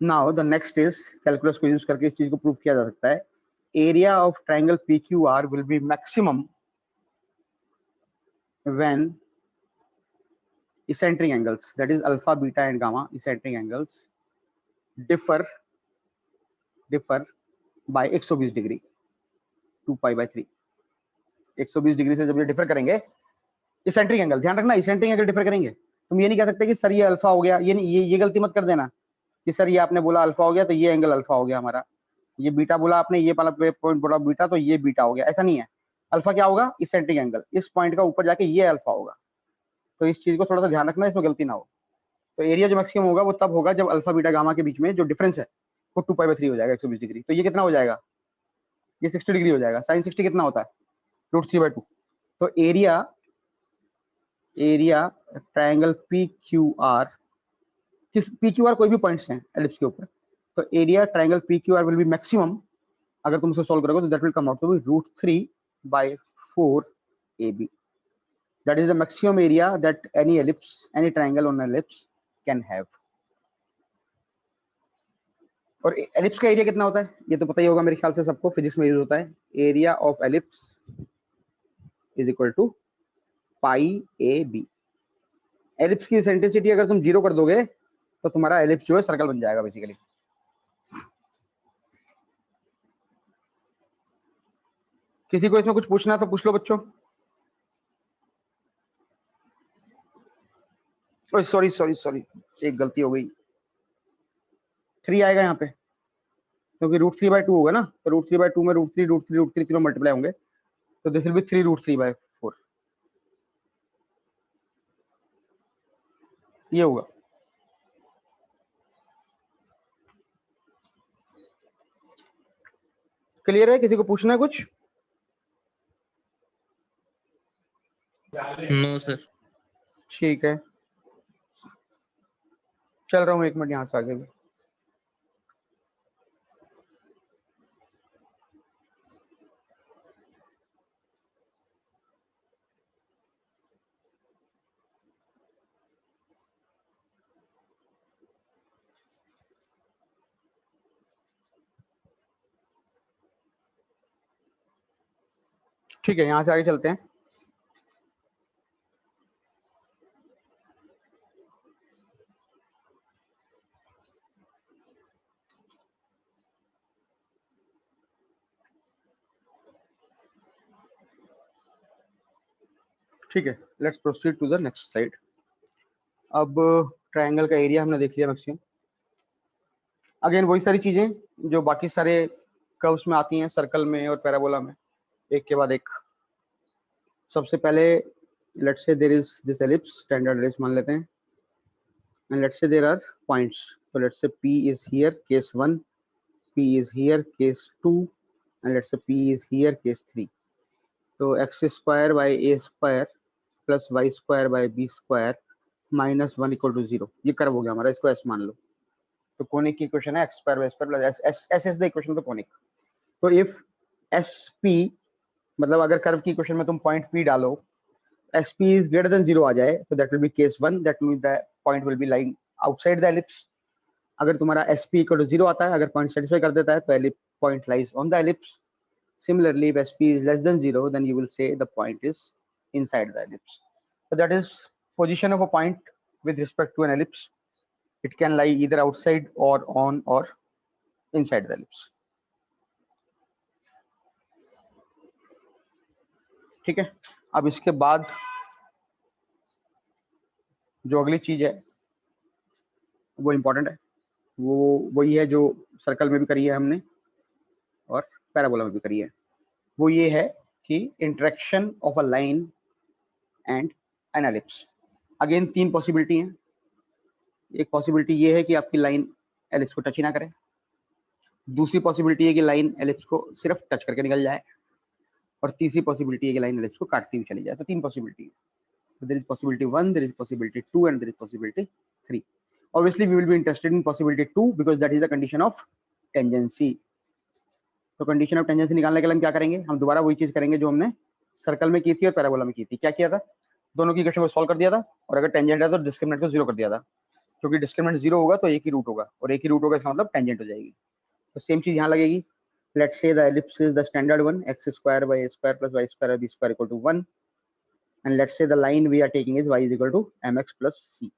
Now the next is calculus को use करके इस चीज को prove किया जा सकता है। Area of triangle PQR will be maximum when eccentric angles, that is alpha, beta and gamma eccentric angles differ by 120 degree, 2 pi by 3। 120 degree से जब ये डिफर करेंगे इसेंट्रिक एंगल, ध्यान रखना इसेंट्रिक एंगल डिफर करेंगे। तुम ये नहीं कह सकते कि सर ये अल्फा हो गया, ये गलती मत कर देना कि सर ये आपने बोला अल्फा हो गया तो ये एंगल अल्फा हो गया हमारा, ये बीटा बोला आपने, ये वाला पॉइंट बोला बीटा तो ये बीटा हो गया। ऐसा नहीं है, अल्फा क्या होगा, इसेंट्रिक एंगल, इस पॉइंट का ऊपर जाके ये अल्फा होगा। तो इस चीज को थोड़ा सा ध्यान रखना, इसमें गलती ना हो। तो एरिया जो मैक्सिमम होगा वो तब होगा जब अल्फा बीटा गामा के बीच में जो डिफरेंस है वो 2 पाई/3 हो जाएगा 120 डिग्री। तो ये कितना हो जाएगा, ये 60 डिग्री हो जाएगा। साइन 60 कितना होता है, √3/2। तो area triangle P Q R, किस पी क्यू आर कोई भी पॉइंट्स हैं एलिप्स के ऊपर, तो area triangle P Q R will be maximum, अगर तुम उसको सॉल्व करोगे तो that will come out to be √3/4 AB। That is the maximum area that any ellipse, any triangle on ellipse can have. और ellipse का area कितना होता है ये तो पता ही होगा मेरे ख्याल से सबको, फिजिक्स में यूज होता है। Area of ellipse is equal to πAB। Ellipse की सेंट्रिसिटी अगर तुम 0 कर दोगे तो तुम्हारा एलिप्स जो है सर्कल बन जाएगा बेसिकली। किसी को इसमें कुछ पूछना है तो पूछ लो बच्चों। सॉरी सॉरी सॉरी, एक गलती हो गई, 3 आएगा यहाँ पे क्योंकि √3/2 होगा ना, तो √3/2 में √3 तीनों मल्टीप्लाई होंगे, तो दिस विल बी 3√3/4 ये होगा। क्लियर है, किसी को पूछना है कुछ? No sir. ठीक है, चल रहा हूँ 1 मिनट यहाँ से आगे भी। ठीक है, यहाँ से आगे चलते हैं। ठीक है, let's proceed to the next slide. अब ट्रायंगल का एरिया हमने देख लिया मैक्सिमम। अगेन वही सारी चीजें जो बाकी सारे कर्व्स में आती हैं, सर्कल में और पैराबोला में, एक के बाद एक। सबसे पहले let's say there is this ellipse, standard ellipse मान लेते हैं, and let's say there are points. तो let's say P is here case 1, P is here case 2, and let's say P is here case 3। तो x² / a² plus y² / b² -1 = 0, ये curve हो गया हमारा, इसको S मान लो। तो कोनिक की इक्वेशन है x² y² plus s is the equation of the conic. तो इफ SP, मतलब अगर कर्व की इक्वेशन में तुम पॉइंट P डालो, SP is greater than 0 आ जाए, तो that will be case 1, that means the point will be lying outside the ellipse। अगर तुम्हारा SP = 0 आता है, अगर पॉइंट सेटिस्फाई कर देता है, तो point lies on the ellipse। Similarly, if SP is less than 0, then you will say the point is inside the ellipse। So that is position of a point with respect to an ellipse। It can lie either outside or on or inside the ellipse। ठीक है, अब इसके बाद जो अगली चीज है वो इम्पोर्टेंट है, वो वही है जो सर्कल में भी करी है हमने और पैराबोला में भी करी है। वो ये है कि interaction of a line and an ellipse. Again 3 possibility हैं। एक पॉसिबिलिटी ये है कि आपकी लाइन एलिप्स को टच ही ना करे। दूसरी पॉसिबिलिटी है कि लाइन एलिप्स को सिर्फ टच करके निकल जाए, और तीसरी पॉसिबिलिटी है कि लाइन एलिप्स को काटती हुई चली जाए। तो 3 पॉसिबिलिटी है। There is possibility 1, there is possibility 2 and there is possibility 3। Obviously, we will be interested in possibility 2 because that is the condition of tangency। तो कंडीशन ऑफ टेंजेंसी निकालने के लिए हम क्या करेंगे, हम दोबारा वही चीज करेंगे जो हमने सर्कल में की थी और पैराबोला में की थी। क्या किया था, दोनों की इक्वेशन को सॉल्व कर दिया था, और अगर टेंजेंट है तो डिस्क्रिमिनेंट को 0 कर दिया था, क्योंकि डिस्क्रिमिनेंट 0 होगा तो एक ही रूट होगा, और एक ही रूट होगा इसका मतलब टेंजेंट हो जाएगी। तो सेम चीज यहाँ लगेगी। Let's say the ellipse is the standard one, x² / a² plus y² / b² = 1, and let's say the line we are taking is y = mx + c।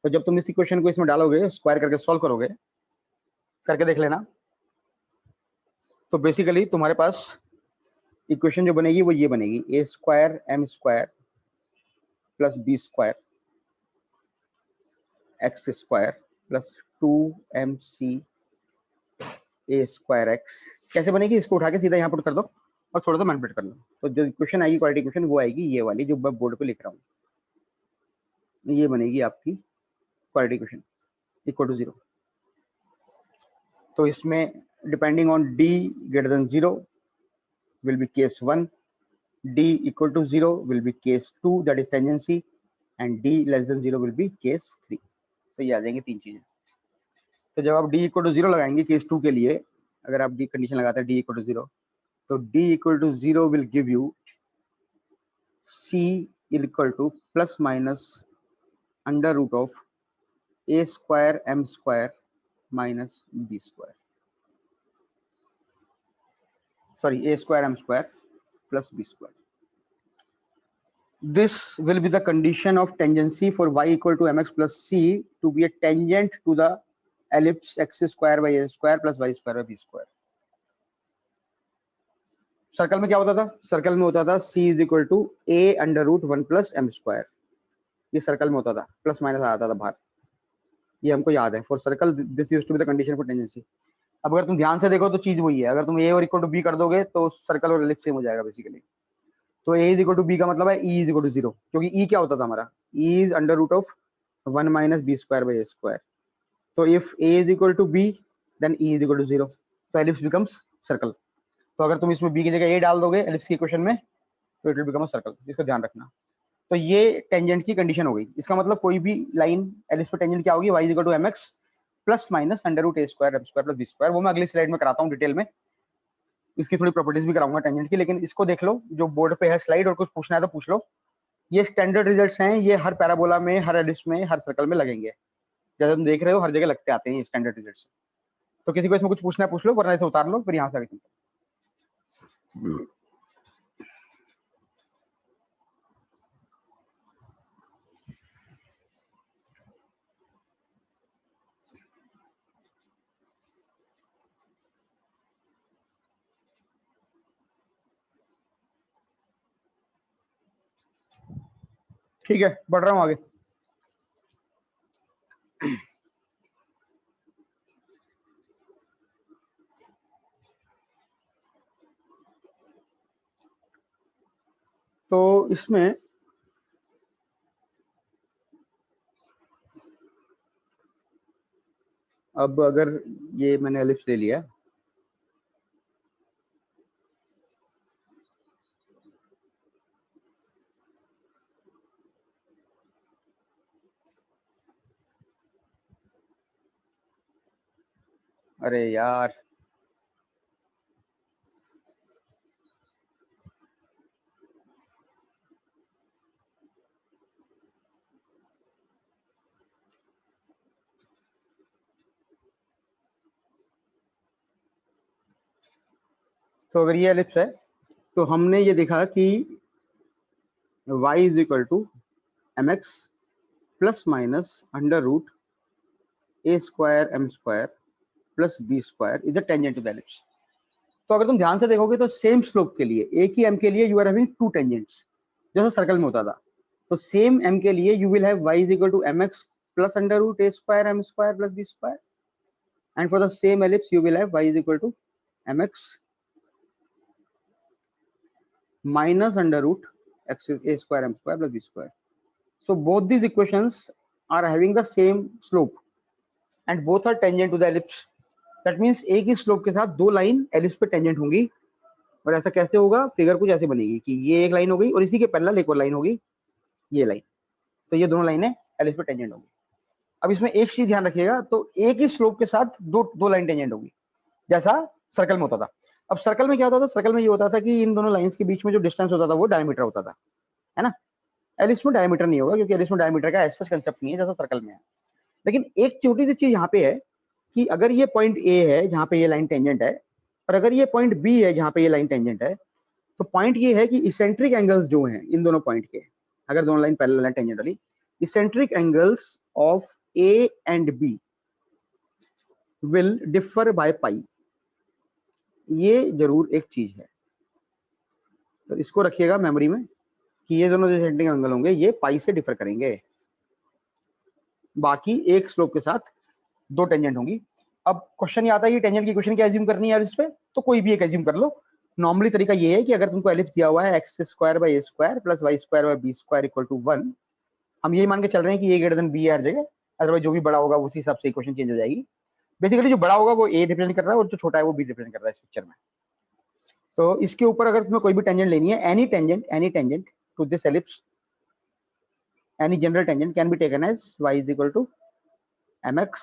तो जब तुम इस इक्वेशन को इसमें डालोगे, स्क्वायर करके सॉल्व करोगे, करके देख लेना, तो बेसिकली तुम्हारे पास इक्वेशन जो बनेगी वो ये बनेगी, a² m² plus b² x² plus 2mc a²x। कैसे बनेगी, इसको उठा के सीधा यहाँ पुट कर दो और थोड़ा सा मैनिपुलेट कर लो, तो जो इक्वेशन आएगी, क्वाड्रेटिक इक्वेशन, वो आएगी ये वाली जो मैं बोर्ड पे लिख रहा हूँ। ये बनेगी आपकी क्वाड्रेटिक इक्वेशन इक्वल टू 0। तो इसमें depending on d greater than 0 will be case 1, d equal to 0 will be case 2 that is tangency, and d less than 0 will be case 3। तो ये आ जाएंगे तीन चीजें। तो जब आप d equal to 0 लगाएंगे केस 2 के लिए, अगर आप d कंडीशन लगाते हैं d equal to 0, तो d equal to 0 will give you c equal to plus minus under root of a square m square minus b square, sorry, a square m square plus b square. This will be the condition of tangency for y equal to mx plus c to be a tangent to the ellipse x square by a square plus y square by b square. Circle में क्या होता था? Circle में होता था c is equal to a under root 1 plus m square. ये circle में होता था, प्लस माइनस आता था बाहर, ये हमको याद है। For circle this used to be the condition for tangency. अब अगर तुम ध्यान से देखो तो चीज वही है, अगर तुम a और इक्वल टू b कर दोगे तो सर्कल और एलिप्स सेम हो जाएगा बेसिकली। तो a is equal to b का मतलब है e इज इक्वल टू 0, क्योंकि e क्या होता था हमारा? e is under root of 1 minus b square by a square. तो if a is equal to b then e is equal to 0, तो एलिप्स बिकम्स सर्कल। तो अगर तुम इसमें b की जगह a डाल दोगे एलिप्स की इक्वेशन में, तो it will become a circle, इसको ध्यान रखना। तो ये टेंजेंट की कंडीशन हो गई। इसका मतलब कोई भी लाइन एलिप्स पे टेंजेंट क्या होगी? y is equal to mx plus minus under root a square m square plus b square. वो मैं अगली स्लाइड में कराता हूँ डिटेल में, इसकी थोड़ी प्रॉपर्टीज भी कराऊंगा टेंजेंट की, लेकिन इसको देख लो जो बोर्ड पे है स्लाइड, और कुछ पूछना है तो पूछ लो। ये स्टैंडर्ड रिजल्ट्स हैं, ये हर पैराबोला में, हर एलिप्स में, हर सर्कल में लगेंगे। जैसे तुम देख रहे हो हर जगह लगते आते हैं ये स्टैंडर्ड रिजल्ट्स। तो किसी को इसमें कुछ पूछना है पूछ लो, वरना इसे उतार लो, फिर यहाँ से आगे चलते हैं। ठीक है, बढ़ रहा हूँ आगे। तो इसमें अब अगर ये मैंने एलिप्स ले लिया, अरे यार तो अगर ये एलिप्स है तो हमने ये देखा कि y is equal to mx plus minus under root a square m square plus b square is a tangent to the ellipse. तो अगर तुम ध्यान से देखोगे तो सेम स्लोप के लिए, एक ही m के लिए you are having two tangents, जैसा सर्कल में होता था। तो सेम m के लिए you will have y is equal to mx plus under root a square m square plus b square, and for the same ellipse you will have y is equal to mx minus under root x is a square m square plus b square. So both these equations are having the same slope and both are tangent to the ellipse. That means एक ही slope के साथ दो line ellipse पे tangent होंगी। और ऐसा कैसे होगा? फिगर कुछ ऐसे बनेगी कि ये एक लाइन होगी और इसी के पैरेलल एक और लाइन होगी, ये लाइन। तो ये दोनों लाइनें एलिप्स पे टेंजेंट होंगी। अब इसमें एक चीज ध्यान रखिएगा, तो एक ही स्लोप के साथ दो लाइन टेंजेंट होगी, जैसा सर्कल में होता था। अब सर्कल में क्या होता था? सर्कल में ये होता था कि इन दोनों लाइंस के बीच में जो डिस्टेंस होता था वो डायमीटर होता था, है ना। एलिप्स में डायमीटर नहीं होगा, क्योंकि एलिप्स में डायमीटर का ऐसा कंसेप्ट नहीं है जैसा सर्कल में है। लेकिन एक छोटी सी चीज यहाँ पे है कि अगर ये पॉइंट ए है जहाँ पे ये लाइन टेंजेंट है, और अगर ये पॉइंट बी है जहाँ पे ये लाइन टेंजेंट है, तो पॉइंट ये है कि इसेंट्रिक एंगल्स जो हैं इन दोनों पॉइंट के, अगर दोनों लाइन पैरेलल है टेंजेंट वाली, eccentric angles of a and b will differ by pi. ये जरूर एक चीज है, तो इसको रखिएगा मेमोरी में कि ये दोनों जो इसेंट्रिक एंगल होंगे ये पाई से डिफर करेंगे। बाकी एक स्लोप के साथ दो टेंजेंट होंगी। अब क्वेश्चन ये आता है ये टेंजेंट की इक्वेशन क्या एज्यूम करनी है इस पे? तो कोई भी एक एज्यूम कर लो। नॉर्मली तरीका ये है कि अगर तुमको एलिप्स दिया हुआ है x square by A square plus Y square by B square equal to 1, हम यही मान के चल रहे हैं कि ए ग्रेटर देन बी है हर जगह, अदरवाइज जो भी बड़ा होगा उसी हिसाब से इक्वेशन चेंज हो जाएगी। बेसिकली जो बड़ा होगा वो ए रिप्रेजेंट कर रहा है और जो छोटा है वो बी रिप्रेजेंट कर रहा है इस पिक्चर में। तो इसके ऊपर अगर तुम्हें कोई भी टेंजेंट लेनी है, any tangent to this ellipse, any general tangent can be taken as y is equal to mx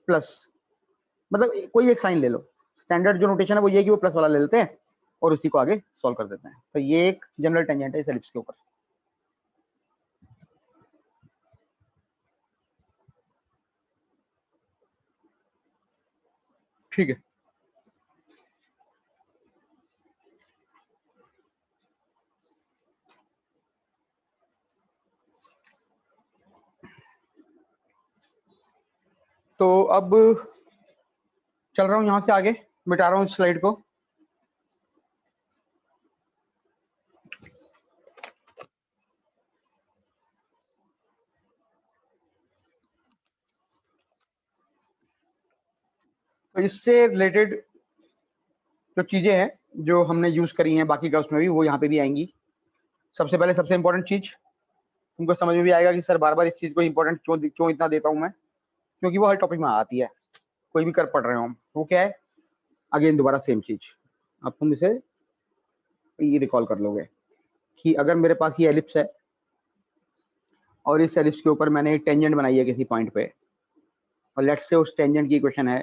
plus, मतलब कोई एक साइन ले लो, स्टैंडर्ड जो नोटेशन है वो ये कि वो प्लस वाला ले लेते हैं और उसी को आगे सॉल्व कर देते हैं। तो ये एक जनरल टेंजेंट है इस एलिप्स के ऊपर। ठीक है, तो अब चल रहा हूं यहां से आगे, मिटा रहा हूं इस स्लाइड को। तो इससे रिलेटेड जो चीजें हैं जो हमने यूज करी हैं बाकी कर्व्स में भी, वो यहाँ पे भी आएंगी। सबसे पहले सबसे इंपॉर्टेंट चीज तुमको समझ में भी आएगा कि सर बार बार इस चीज को इंपॉर्टेंट क्यों इतना देता हूं मैं, क्योंकि वो हर टॉपिक में आती है, कोई भी कर पढ़ रहे हो हम। वो क्या है, अगेन दोबारा सेम चीज, अब तुम इसे ये रिकॉल कर लोगे कि अगर मेरे पास ये एलिप्स है और इस एलिप्स के ऊपर मैंने एक टेंजेंट बनाई है किसी पॉइंट पे, और लेट्स से उस टेंजेंट की इक्वेशन है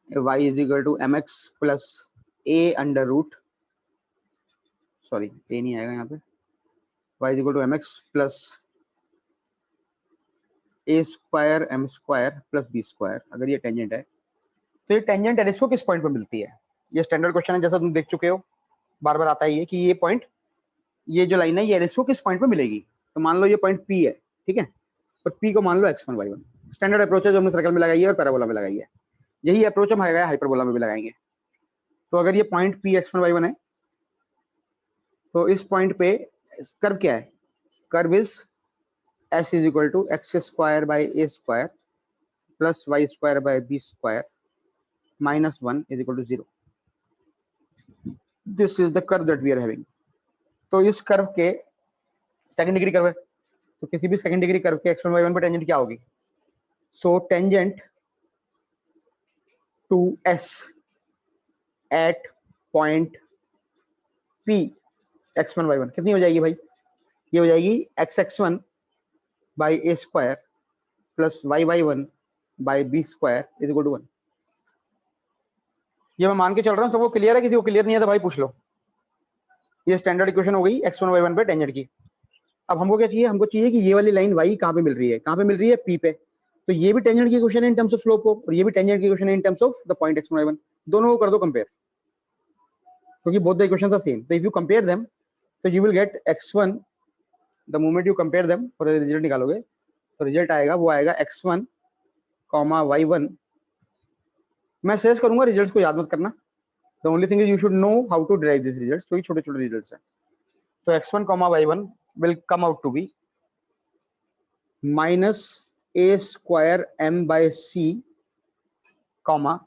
y is equal to mx plus a under root, sorry a नहीं आएगा यहाँ पे, y is equal to mx plus a square m square plus b square. अगर ये टेंजेंट है तो ये टेंजेंट एलिप्स को किस पॉइंट पे मिलती है? ये स्टैंडर्ड क्वेश्चन है, जैसा तुम देख चुके हो, बार बार आता है ये कि ये पॉइंट, ये जो लाइन है ये एलिप्स को किस पॉइंट पे मिलेगी। तो मान लो ये पॉइंट P है, ठीक है, और P को मान लो x1 y1। स्टैंडर्ड अप्रोच है जो हमने सर्कल में लगाई है और पैराबोला में लगाई है, यही अप्रोच हम हाइपरबोला में भी लगाएंगे। तो अगर ये पॉइंट P x1 y1 है तो इस पॉइंट पे कर्व क्या है, curve is s is equal to x square by A square plus Y square by B square minus 1 is equal to 0। This is the curve that we are having. तो इस curve के second degree curve है, तो किसी भी second degree curve के x1 y1 पे tangent क्या होगी? So tangent to s at point P x1 y1 कितनी हो जाएगी भाई? ये हो जाएगी x1 by A square plus y1 by B square is equal to 1। ये मैं मान के चल रहा हूँ सबको क्लियर है, किसी को क्लियर नहीं है तो भाई पूछ लो। ये स्टैंडर्ड इक्वेशन हो गई x1 y1 पे टेंजेंट की। अब हमको क्या चाहिए, हमको चाहिए कि ये वाली लाइन y कहाँ पे मिल रही है, कहाँ पे मिल रही है P पे। तो ये भी टेंजेंट की इक्वेशन है इन टर्म्स ऑफ स्लोप को, और ये भी टेंजेंट की इक्वेशन है in terms of the point x1 y1। दोनों को कर दो कंपेयर, क्योंकि both the equations are same. तो इफ यू कंपेयर देम तो you will get x1, the moment you compare them और रिजल्ट निकालोगे तो रिजल्ट आएगा, वो आएगा x1 कॉमा y1। मैं सजेस्ट करूंगा रिजल्ट्स को याद मत करना, the only thing is you should know how to derive this results, क्योंकि छोटे छोटे रिजल्ट्स हैं। तो x1 comma y1 will come out to be minus A square m by c comma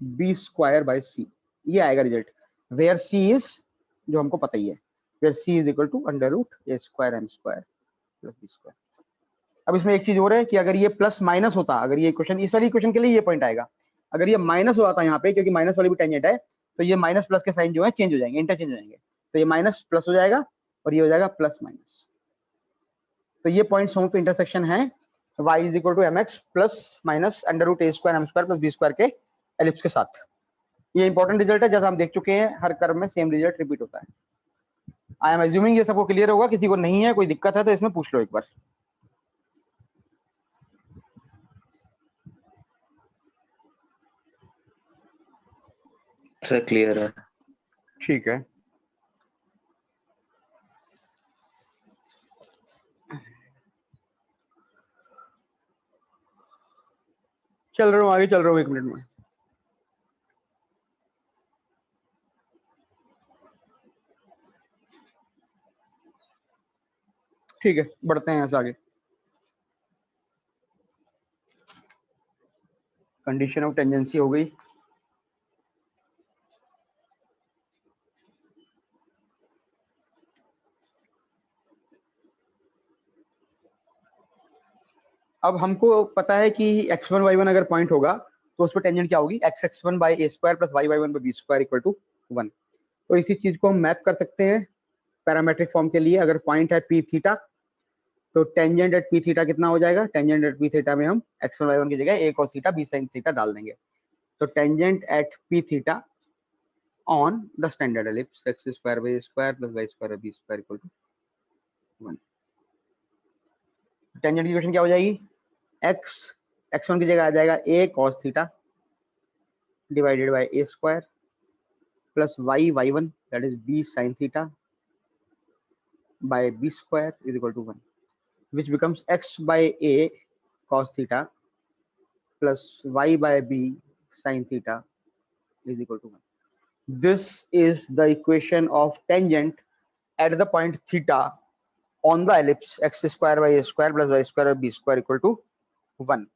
b square by c, ये आएगा result. Where c is, जो हमको पता ही है, where c is equal to under root a square m square plus b square. अब इसमें एक चीज और है कि अगर ये प्लस माइनस होता, अगर ये इक्वेशन, इस वाली इक्वेशन के लिए ये पॉइंट आएगा, अगर ये माइनस हो जाता यहाँ पे, क्योंकि माइनस वाली भी टेंजेंट है, तो ये माइनस प्लस के साइन जो है चेंज हो जाएंगे, इंटरचेंज हो जाएंगे। तो ये माइनस प्लस हो जाएगा और ये हो जाएगा प्लस माइनस। तो ये पॉइंट्स ऑफ इंटरसेक्शन है y is equal to m x plus minus under root a square m square plus b square के एलिप्स के साथ। ये इंपॉर्टेंट रिजल्ट है, जैसा हम देख चुके हैं हर कर्व में सेम रिजल्ट रिपीट होता है। आई एम एज्यूमिंग ये सबको क्लियर होगा, किसी को नहीं है, कोई दिक्कत है तो इसमें पूछ लो एक बार। सर क्लियर है। ठीक है, चल रहा हूँ आगे, चल रहा हूँ 1 मिनट में। ठीक है, बढ़ते हैं यहाँ से आगे। कंडीशन ऑफ टेंजेंसी हो गई। अब हमको पता है कि x1 y1 अगर पॉइंट होगा तो उस पर टेंजेंट क्या होगी, x(x1) by a square plus y(y1) by b square equal to 1। तो इसी चीज को हम मैप कर सकते हैं पैरामेट्रिक फॉर्म के लिए। अगर पॉइंट है p थीटा तो टेंजेंट एट p थीटा कितना हो जाएगा, टेंजेंट एट p थीटा में हम x1 y1 की जगह a cos theta b sin theta डाल देंगे। तो tangent at p theta on the standard ellipse x square by a square plus y square b square equal to 1। Tangent की equation क्या हो जाएगी, x(x1) की जगह आ जाएगा a cos theta divided by a square plus y(y1) that is b sin theta by b square is equal to 1, which becomes x by a cos theta plus y by b sin theta is equal to 1. This is the equation of tangent at the point theta on the ellipse x square by a square plus y square by b square equal to 1.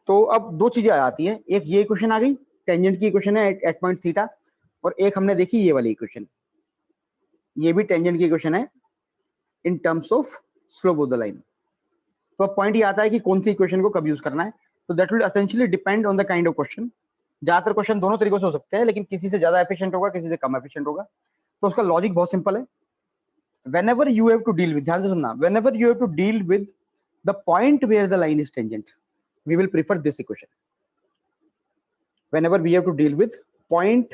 तो अब दो चीजें आ जाती हैं, एक ये equation आ गई tangent की इक्वेशन है एट पॉइंट थीटा, और एक हमने देखी ये वाली इक्वेशन, ये भी टेंजेंट की इक्वेशन है in terms of slope of the line. तो अब पॉइंट ये आता है कि कौन सी इक्वेशन को कब यूज करना है। तो that will essentially depend on the kind of question. ज्यादातर क्वेश्चन दोनों तरीकों से हो सकते हैं, लेकिन किसी से ज्यादा एफिशिएंट होगा, किसी से कम एफिशिएंट होगा। तो उसका लॉजिक बहुत सिंपल है। whenever you have to deal with, ध्यान से सुनना, whenever you have to deal with the point where the line is tangent, we will prefer this equation. Whenever we have to deal with point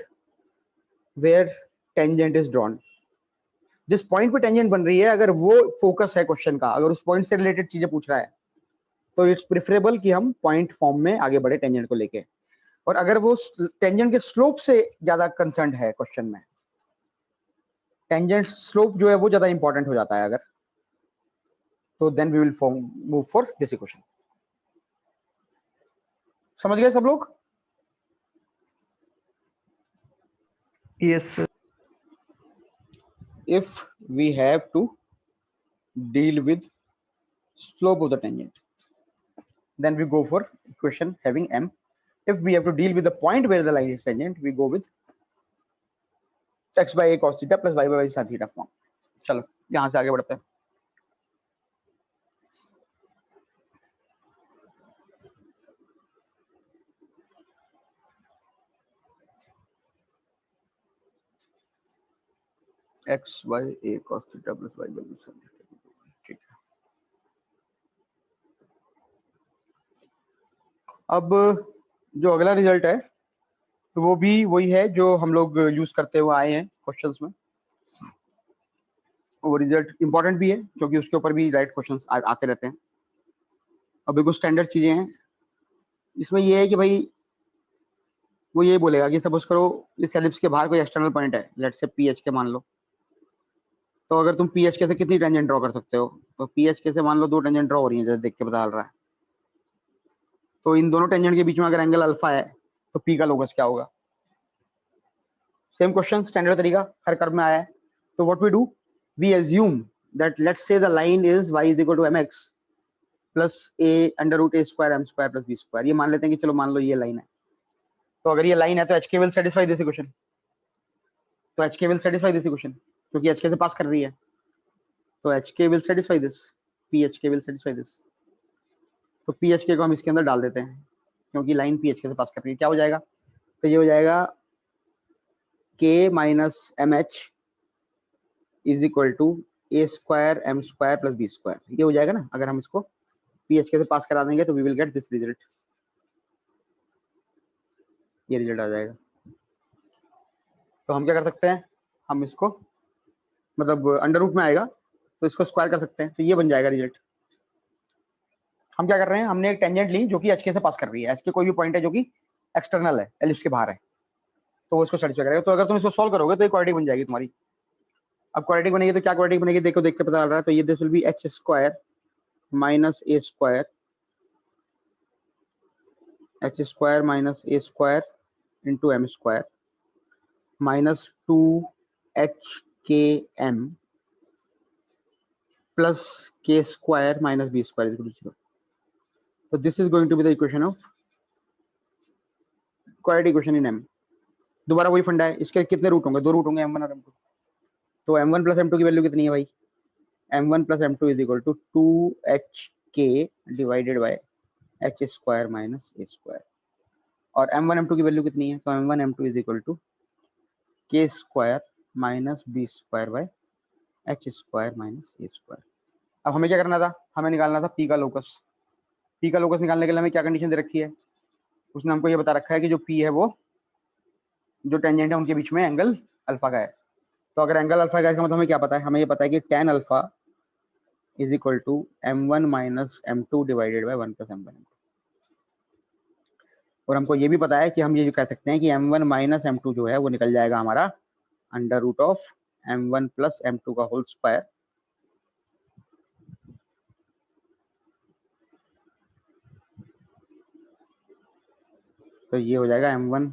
where tangent is drawn, जिस point पे tangent बन रही है, अगर वो focus है question का, अगर उस पॉइंट से रिलेटेड चीजें पूछ रहा है, तो इट्स प्रेफरेबल कि हम पॉइंट फॉर्म में आगे बढ़े टेंजेंट को लेके। और अगर वो टेंजेंट के स्लोप से ज्यादा कंसर्न है क्वेश्चन में, टेंजेंट स्लोप जो है वो ज्यादा इंपॉर्टेंट हो जाता है अगर, तो then we will move for this equation. समझ गए सब लोग? Yes, sir. If we have to deal with slope of the tangent, then we go for equation having m. If we have to deal with the point where the line is tangent, we go with x by a cos theta plus y by y sin theta form. चलो यहां से आगे बढ़ते हैं। x by a cos theta plus y by y sin theta, ठीक है। अब जो अगला रिजल्ट है तो वो भी वही है जो हम लोग यूज करते हुए आए हैं क्वेश्चंस में। वो रिजल्ट इंपॉर्टेंट भी है क्योंकि उसके ऊपर भी राइट क्वेश्चंस आते रहते हैं। अब बिल्कुल स्टैंडर्ड चीजें हैं इसमें। ये है कि भाई वो ये बोलेगा कि सपोज करो इस एलिप्स के बाहर कोई एक्सटर्नल पॉइंट है, लेट्स से पीएच के मान लो। तो अगर तुम पीएच के से कितनी टेंजेंट ड्रॉ कर सकते हो, तो पीएच के से मान लो 2 टेंजेंट ड्रॉ हो रही है, जैसे देख के पता चल रहा है। तो इन दोनों टेंजेंट के बीच में अगर एंगल अल्फा है तो पी का लोकस क्या होगा। सेम क्वेश्चन, स्टैंडर्ड तरीका हर कर्व में आया है। तो what we do, we assume that let's say the line is y is equal to mx plus a under root a square m square plus b square. ये मान लेते हैं कि चलो मान लो ये लाइन है। तो अगर ये लाइन है तो hk will satisfy this equation. तो hk will satisfy this equation क्योंकि hk से पास कर रही है। तो hk will satisfy this, phk will satisfy this. तो phk को हम इसके अंदर डाल देते हैं क्योंकि लाइन phk से पास कर रही है। क्या हो जाएगा, तो ये हो जाएगा k minus mh is equal to a square m square plus b square. ये हो जाएगा ना। अगर हम इसको phk से पास करा देंगे तो we will get this result, ये रिजल्ट आ जाएगा। तो हम क्या कर सकते हैं, हम इसको मतलब अंडर रूट में आएगा तो इसको स्क्वायर कर सकते हैं, तो ये बन जाएगा रिजल्ट। हम क्या कर रहे हैं, हमने एक टेंजेंट ली जो कि एचके से पास कर रही है। एचके कोई भी पॉइंट है जो कि एक्सटर्नल है, एलिप्स के बाहर है, तो वो इसको सेटिस्फाई करेगा। तो अगर तुम इसको सॉल्व करोगे तो एक क्वाड्रेटिक बन जाएगी तुम्हारी। अब क्वाड्रेटिक बनेगी तो क्या क्वाड्रेटिक बनेगी, देखो देख के पता चल रहा है। तो ये this will be h square minus A square, h square minus A square into m square minus 2hkm plus k square minus b square is equal to 0. So this is going to be the equation of quadratic equation in m. दोबारा वही फंडा है, इसके कितने root होंगे, 2 root होंगे m1 और m2। तो m1 प्लस m2 की वैल्यू कितनी है भाई, m1 plus m2 is equal to 2hk divided by h square minus a square, और m1 m2 की वैल्यू कितनी है, तो m1 m2 is equal to k square minus b square by h square minus a square। अब हमें क्या करना था, हमें निकालना था p का लोकस। p का लोकस निकालने के लिए हमें क्या कंडीशन दे रखी है, उसने हमको ये बता रखा है कि जो p है वो जो टेंजेंट है उनके बीच में एंगल अल्फा का है। तो अगर एंगल अल्फा का है इसका मतलब हमें क्या पता है, हमें ये पता है कि tan alpha is equal to m1 minus m2 divided by 1 plus m1 m2। और हमको ये भी पता है कि हम ये जो कह सकते हैं कि m1 माइनस m2 जो है वो निकल जाएगा हमारा under root of m1 plus m2 का होल स्क्वायर। तो ये हो जाएगा m1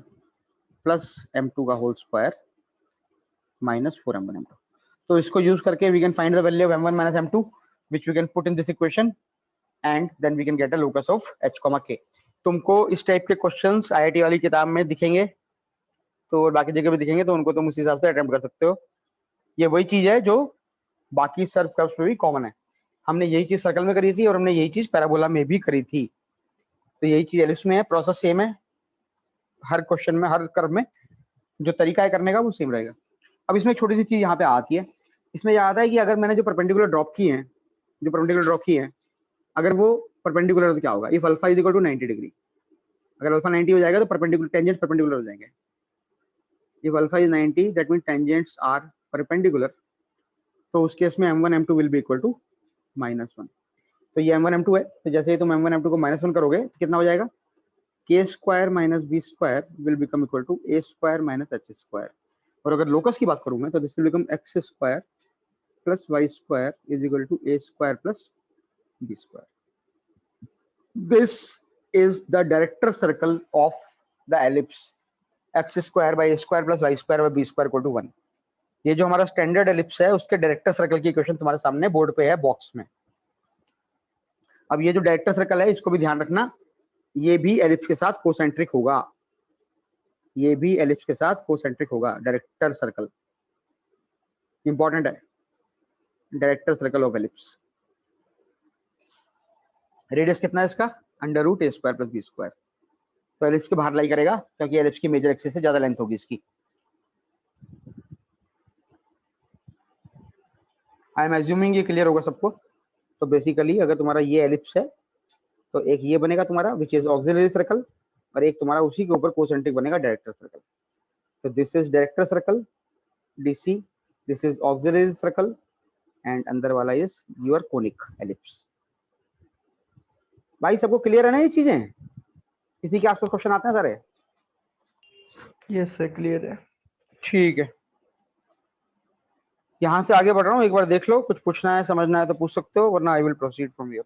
प्लस m2 का whole square minus 4m1 m2। तो इसको यूज करके we can find the value of m1 minus m2 which we can put in this equation and then we can get a locus of h, k। तुमको इस type के questions IIT वाली किताब में दिखेंगे, तो बाकी जगह भी दिखेंगे, तो उनको तुम उस हिसाब से अटेम्प्ट कर सकते हो। ये वही चीज है जो बाकी सर्व कर्व्स में भी कॉमन है। हमने यही चीज सर्कल में करी थी और हमने यही चीज पैराबोला में भी करी थी, तो यही चीज एलिप्स में है, प्रोसेस सेम है, हर क्वेश्चन में हर कर्व में जो तरीका है करने का वो सेम रहेगा। अब इसमें छोटी सी चीज यहाँ पे आती है, इसमें यह आता है कि अगर मैंने जो परपेंडिकुलर ड्रॉप की है, जो परपेंडिकुलर ड्रॉप की है, अगर वो परपेंडिकुलर तो क्या होगा, if alpha is equal to 90 degree, अगर अल्फा 90 हो जाएगा तो परपेंडिकुलर टेंजेंट्स परपेंडिकुलर हो जाएंगे। If alpha is 90 that means tangents are perpendicular, तो उस केस में m1 m2 will be equal to -1। तो ये m1 m2 है, तो जैसे ही तुम m1 m2 को -1 करोगे तो कितना हो जाएगा, k square minus b square will become equal to a square minus h square. और अगर लोकस की बात करूं मैं तो this will become x square plus y square is equal to a square plus b square. This is the director circle of the ellipse x square by a square plus y square by b square equal to 1। ये जो हमारा standard ellipse है उसके director circle की equation तुम्हारे सामने board पे है बॉक्स में। अब ये जो डायरेक्टर सर्कल है इसको भी ध्यान रखना, ये भी एलिप्स के साथ कोसेंट्रिक होगा, ये भी एलिप्स के साथ कोसेंट्रिक होगा। डायरेक्टर सर्कल इंपॉर्टेंट है, director circle of ellipse. Radius कितना है इसका, under root a square plus b square. तो एलिप्स के बाहर लाई करेगा क्योंकि एलिप्स की मेजर एक्सिस से ज्यादा लेंथ होगी इसकी। आई एम एज्यूमिंग ये क्लियर होगा सबको। तो बेसिकली अगर तुम्हारा ये एलिप्स है तो एक ये बनेगा तुम्हारा विच इज ऑक्सिलरी सर्कल, और एक तुम्हारा उसी के ऊपर कोसेंट्रिक बनेगा डायरेक्टर सर्कल। तो this is director circle DC, this is auxiliary circle and अंदर वाला इज योर कोनिक एलिप्स। भाई सबको क्लियर है ना ये चीजें, किसी के आसपास क्वेश्चन आते हैं सारे? यस सर क्लियर है। ठीक है, यहाँ से आगे बढ़ रहा हूँ, एक बार देख लो, कुछ पूछना है समझना है तो पूछ सकते हो, वरना I will proceed from here.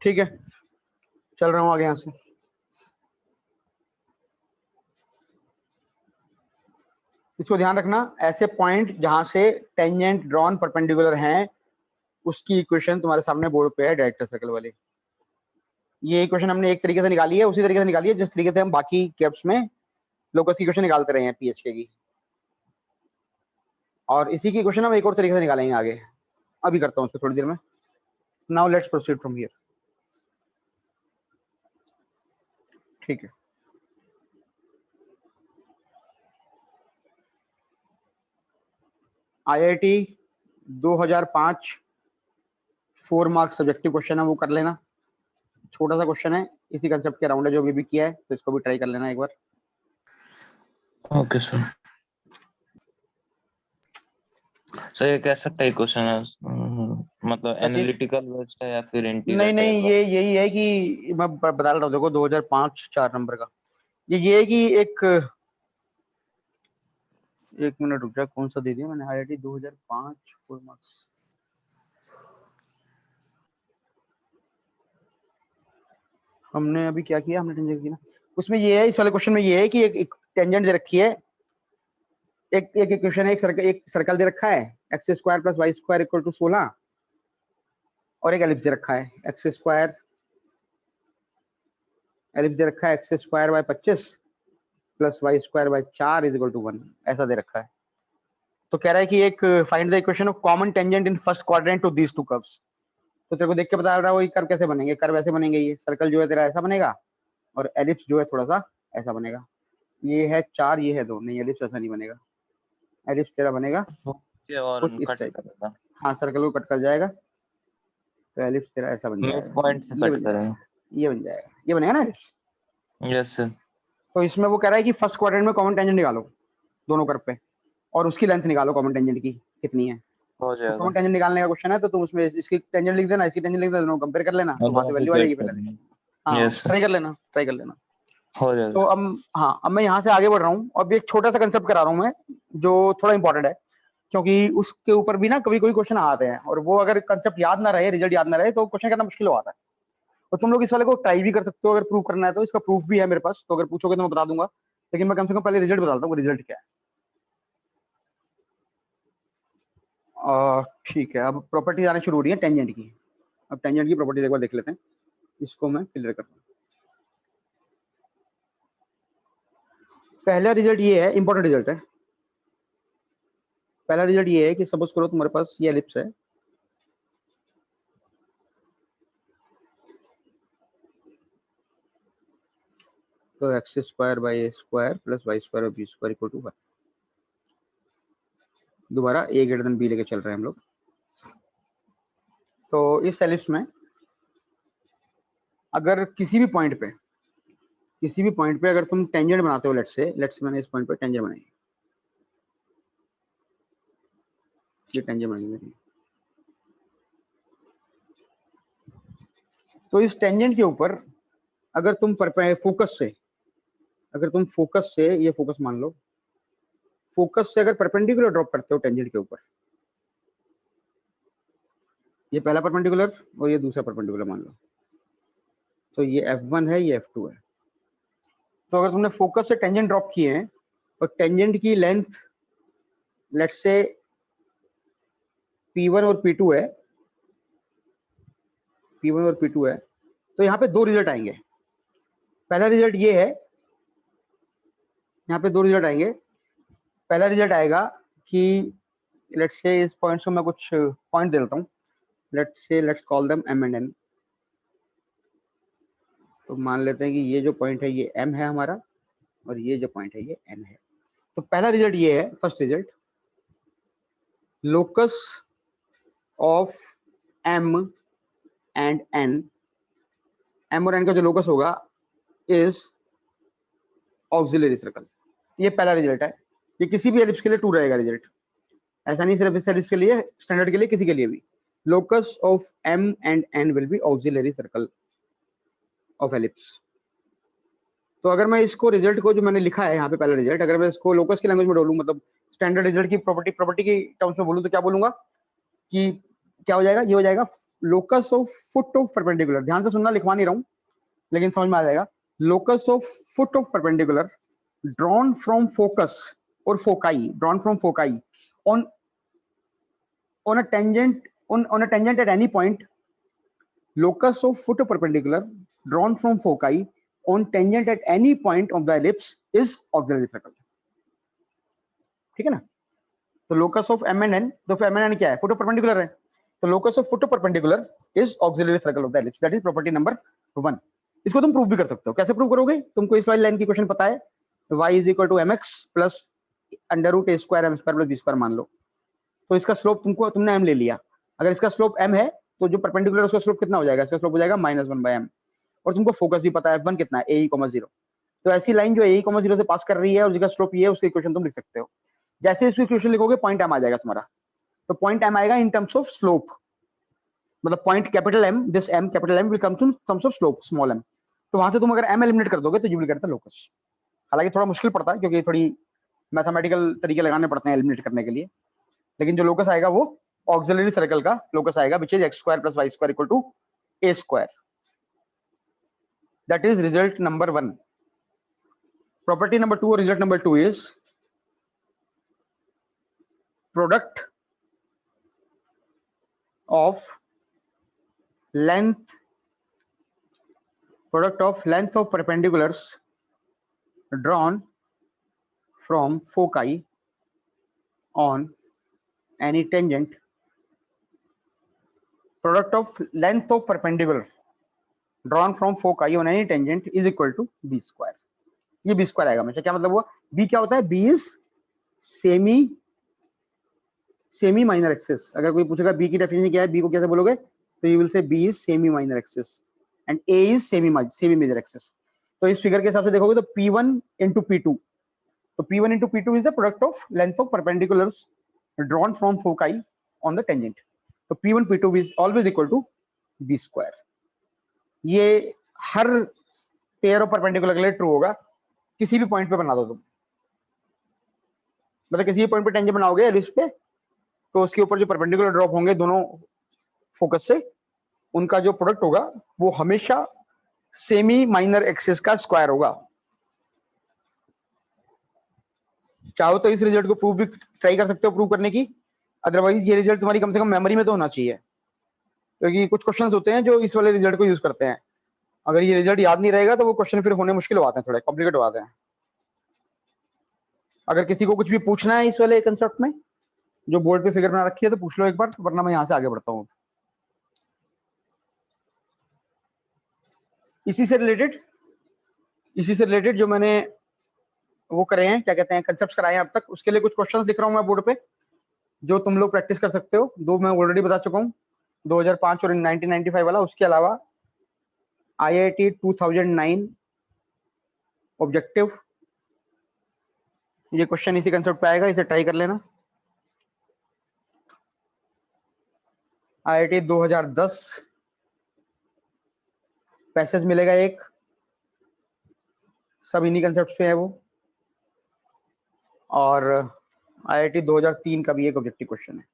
ठीक है, चल रहा हूँ आगे यहाँ से। इसको ध्यान रखना, ऐसे पॉइंट जहां से टेंजेंट ड्रॉन परपेंडिकुलर हैं उसकी इक्वेशन तुम्हारे सामने बोर्ड पे है डायरेक्टर सर्कल वाली। ये इक्वेशन हमने एक तरीके से निकाली है, उसी तरीके से निकाली है जिस तरीके से हम बाकी कैप्स में लोकस की इक्वेशन निकालते रहे हैं पीएचके की, और इसी की इक्वेशन हम एक और तरीके से निकालेंगे आगे। अभी करता हूँ उसको थोड़ी देर में। Now let's proceed from here. ठीक है, आईआईटी 2005 4 मार्क सब्जेक्टिव क्वेश्चन है, वो कर लेना। छोटा सा क्वेश्चन है, इसी कंसेप्ट के अराउंड है जो भी किया है, तो इसको भी ट्राई कर लेना एक बार। Okay sir. सर ये कैसा टाइप क्वेश्चन है, मतलब एनालिटिकल बेस्ड है या फिर इंटीरियर? नहीं ये यही है कि मैं बता रहा हूँ, देखो 2005 4 नंबर का ये है कि एक मिनट रुक जा, कौन सा दे दिया मैंने, आईआईटी 2005 4 मार्क्स। हमने अभी क्या किया, हमने टेंजेंट की ना, उसमें ये है, इस वाले क्वेश्चन में ये है कि एक टेंजेंट दे रखी है एक एक इक्वेशन है, एक सर्कल दे रखा है x square plus Y square equal to 16 और एक एलिप्स दे रखा है एक्स स्क्वायर, एलिप्स दे रखा है x square by 25 plus Y square by 4 is equal to 1, ऐसा दे रखा है। तो कह रहा है कि एक find the equation of common tangent in first quadrant to these two curves. तो तेरे को देख के बता रहा है वो ये कर्व कैसे बनेंगे, कर्व ऐसे बनेंगे, ये सर्कल जो है तेरा ऐसा बनेगा और एलिप्स जो है थोड़ा सा ऐसा बनेगा। ये है 4, ये है 2, नहीं एलिप्स ऐसा नहीं बनेगा, एलिप्स तेरा बनेगा और कुछ इस कट टाइप। करेगा, हाँ सर्कल को कट कर जाएगा तो एलिप्स तेरा ऐसा बन मिड जाएगा, पॉइंट से ये कट बन जाएगा, करेगा। ये बन जाएगा, ये बनेगा ना एलिप्स। Yes sir. तो इसमें वो कह रहा है कि फर्स्ट क्वाड्रेंट में कॉमन टेंजेंट निकालो दोनों कर्व पे और उसकी लेंथ निकालो कॉमन टेंजेंट की कितनी है। हो तो जाएगा। कॉमन टेंजेंट निकालने का क्वेश्चन है तो तुम उसमें इसकी टेंजेंट लिख देना, इसकी टेंजेंट लिख देना, दोनों कंपेयर कर लेना तो और वहां से दोनों वैल्यू को आ जाएगी गेट फिर। करना। हाँ यस सर, ट्राई कर लेना, ट्राई कर लेना। हो तो जाएगा। अब हाँ, अब मैं यहाँ से आगे बढ़ रहा हूँ, अब एक छोटा सा कंसेप्ट करा रहा हूँ मैं जो थोड़ा इंपॉर्टेंट है, क्योंकि उसके ऊपर भी ना कभी कोई क्वेश्चन आते हैं और वो अगर कंसेप्ट याद ना रहे, रिजल्ट याद ना रहे तो क्वेश्चन करना मुश्किल हो आता है। और तुम लोग इस वाले को ट्राई भी कर सकते हो अगर प्रूव करना है तो, इसका प्रूफ भी है मेरे पास, तो अगर पूछोगे तो मैं बता दूंगा, लेकिन मैं कम से कम पहले रिजल्ट बताता हूँ रिजल्ट क्या है। ठीक है, अब प्रॉपर्टीज आने शुरू हो रही है टेंजेंट की। अब टेंजेंट की प्रॉपर्टीज एक बार देख लेते हैं, इसको मैं क्लियर करता हूँ। पहला रिजल्ट ये है, इंपॉर्टेंट रिजल्ट है। पहला रिजल्ट ये है कि सपोज करो तुम्हारे पास ये एलिप्स है, तो x square by A square plus Y square b square equal to 1। दोबारा ए ग्रेटर देन बी लेके चल रहे हैं हम लोग। तो इस एलिप्स में अगर किसी भी पॉइंट पे अगर तुम टेंजेंट बनाते हो, लेट्स मैंने इस पॉइंट पे टेंजेंट बनाई, ये टेंजेंट बनी मेरी। तो इस टेंजेंट के ऊपर अगर तुम फोकस से ये फोकस मान लो, फोकस से अगर परपेंडिकुलर ड्रॉप करते हो टेंजेंट के ऊपर, ये पहला परपेंडिकुलर और ये दूसरा परपेंडिकुलर मान लो, तो ये F1 है, ये F2 है। तो अगर तुमने फोकस से टेंजेंट ड्रॉप किए हैं और टेंजेंट की लेंथ लेट्स से P1 और P2 है, P1 और P2 है, तो यहाँ पे दो रिजल्ट आएंगे। पहला रिजल्ट ये है, यहाँ पे दो रिजल्ट आएंगे। पहला रिजल्ट आएगा कि लेट्स से इस पॉइंट्स को मैं कुछ पॉइंट दे देता हूँ, let's call them M and N। तो मान लेते हैं कि ये जो पॉइंट है ये M है हमारा और ये जो पॉइंट है ये N है। तो पहला रिजल्ट ये है, first result, locus of M and N, M और N का जो लोकस होगा इज ऑक्सिलरी सर्कल। ये पहला रिजल्ट है, ये किसी भी एलिप्स के लिए 2 रहेगा रिजल्ट, ऐसा नहीं सिर्फ इस एलिप्स के लिए, स्टैंडर्ड के लिए, किसी के लिए भी। Locus of M and N will be auxiliary circle of ellipse. तो अगर मैं इसको रिजल्ट को जो मैंने लिखा है यहाँ पे पहला रिजल्ट, अगर मैं इसको लोकस की लैंग्वेज में डोलूं, मतलब स्टैंडर्ड रिजल्ट की प्रॉपर्टी की टर्म्स में बोलूं तो क्या बोलूंगा कि क्या हो जाएगा, ये हो जाएगा locus of foot of perpendicular. ध्यान से सुनना, लिखवा नहीं रहा हूँ लेकिन समझ में आ जाएगा। Locus of foot of perpendicular drawn from focus और foci, drawn from foci on a tangent at any point, locus of foot of perpendicular drawn from foci on tangent at any point of the ellipse is auxiliary circle। ठीक है ना। तो locus of M and N, तो M and N क्या है, foot of perpendicular है, तो locus of foot of perpendicular is auxiliary circle of the ellipse, that is property number 1। इसको तुम प्रूव भी कर सकते हो। कैसे प्रूव करोगे, तुमको इस वाली लाइन की क्वेश्चन पता है, y is equal to mx plus under root a square m square plus b square मान लो। तो इसका स्लोप तुमने m ले लिया, अगर इसका स्लोप m है तो जो परपेंडिकुलर उसका स्लोप कितना हो जाएगा, इसका स्लोप हो जाएगा -1/m। और तुमको फोकस भी पता है f1 कितना है, AE,0। तो ऐसी लाइन जो AE,0 से पास कर रही है और जिसका स्लोप ये है, उसकी इक्वेशन तुम लिख सकते हो। जैसे इसकी इक्वेशन लिखोगे पॉइंट m आ जाएगा तुम्हारा, तो पॉइंट m आएगा इन टर्म्स ऑफ स्लोप, मतलब point capital M, this m capital M will come in terms of slope small m। तो वहां से तुम अगर m एलिमिनेट कर दोगे तो you will get the locus. हालांकि थोड़ा मुश्किल पड़ता है क्योंकि थोड़ी मैथमेटिकल तरीके लगाने पड़ते हैं एलिमिनेट करने के लिए, लेकिन जो लोकस आएगा वो ऑक्सिलरी सर्कल का लोकस आएगा, which is x square plus Y square equal to a square. That is result number 1। Property number 2 और result number 2 is product of length of perpendiculars drawn from foci on any tangent. Product of length of perpendicular drawn from foci on any tangent is equal to b square. ये b square आएगा हमेशा। क्या मतलब हुआ? b क्या होता है? b is semi minor axis. अगर कोई पूछेगा b की डेफिनेशन क्या है, b को कैसे बोलोगे, तो you will say b is semi minor axis and a is semi major axis. तो इस फिगर के हिसाब से देखोगे तो p1 into p2, तो p1 into p2 is the product of length of perpendiculars drawn from foci on the tangent. तो p1 p2 is always equal to b square. ये हर पेयर ऑफ परपेंडिकुलर के लिए ट्रू होगा। किसी भी point पे बना दो तुम, मतलब किसी भी पॉइंट पे टेंजेंट बनाओगे एलिप्स पे, तो उसके ऊपर जो परपेंडिकुलर ड्रॉप होंगे दोनों फोकस से, उनका जो प्रोडक्ट होगा वो हमेशा सेमी माइनर एक्सिस का स्क्वायर होगा। चाहो तो इस रिजल्ट को प्रूव भी ट्राई कर सकते हो प्रूव करने की, अदरवाइज ये रिजल्ट तुम्हारी कम से कम मेमोरी में तो होना चाहिए, क्योंकि कुछ क्वेश्चंस होते हैं जो इस वाले रिजल्ट को यूज करते हैं। अगर ये रिजल्ट याद नहीं रहेगा तो वो क्वेश्चन फिर होने मुश्किल हो आते हैं, थोड़े कॉम्प्लिकेट हो आते हैं। अगर किसी को कुछ भी पूछना है इस वाले कंसेप्ट में, जो बोर्ड पे फिगर बना रखी है, तो पूछ लो एक बार, वरना मैं यहाँ से आगे बढ़ता हूँ। इसी से रिलेटेड जो मैंने वो करे हैं, क्या कहते हैं, कंसेप्ट कराए हैं अब तक, उसके लिए कुछ क्वेश्चंस लिख रहा हूँ मैं बोर्ड पे, जो तुम लोग प्रैक्टिस कर सकते हो। दो मैं ऑलरेडी बता चुका हूँ, 2005 और 1995 वाला। उसके अलावा IIT 2009 ऑब्जेक्टिव, ये क्वेश्चन इसी कंसेप्ट पे आएगा, इसे ट्राई कर लेना। IIT 2010 पैसेज मिलेगा एक, सब इन्हीं कंसेप्ट पे है वो। और IIT 2003 का भी एक ऑब्जेक्टिव क्वेश्चन है।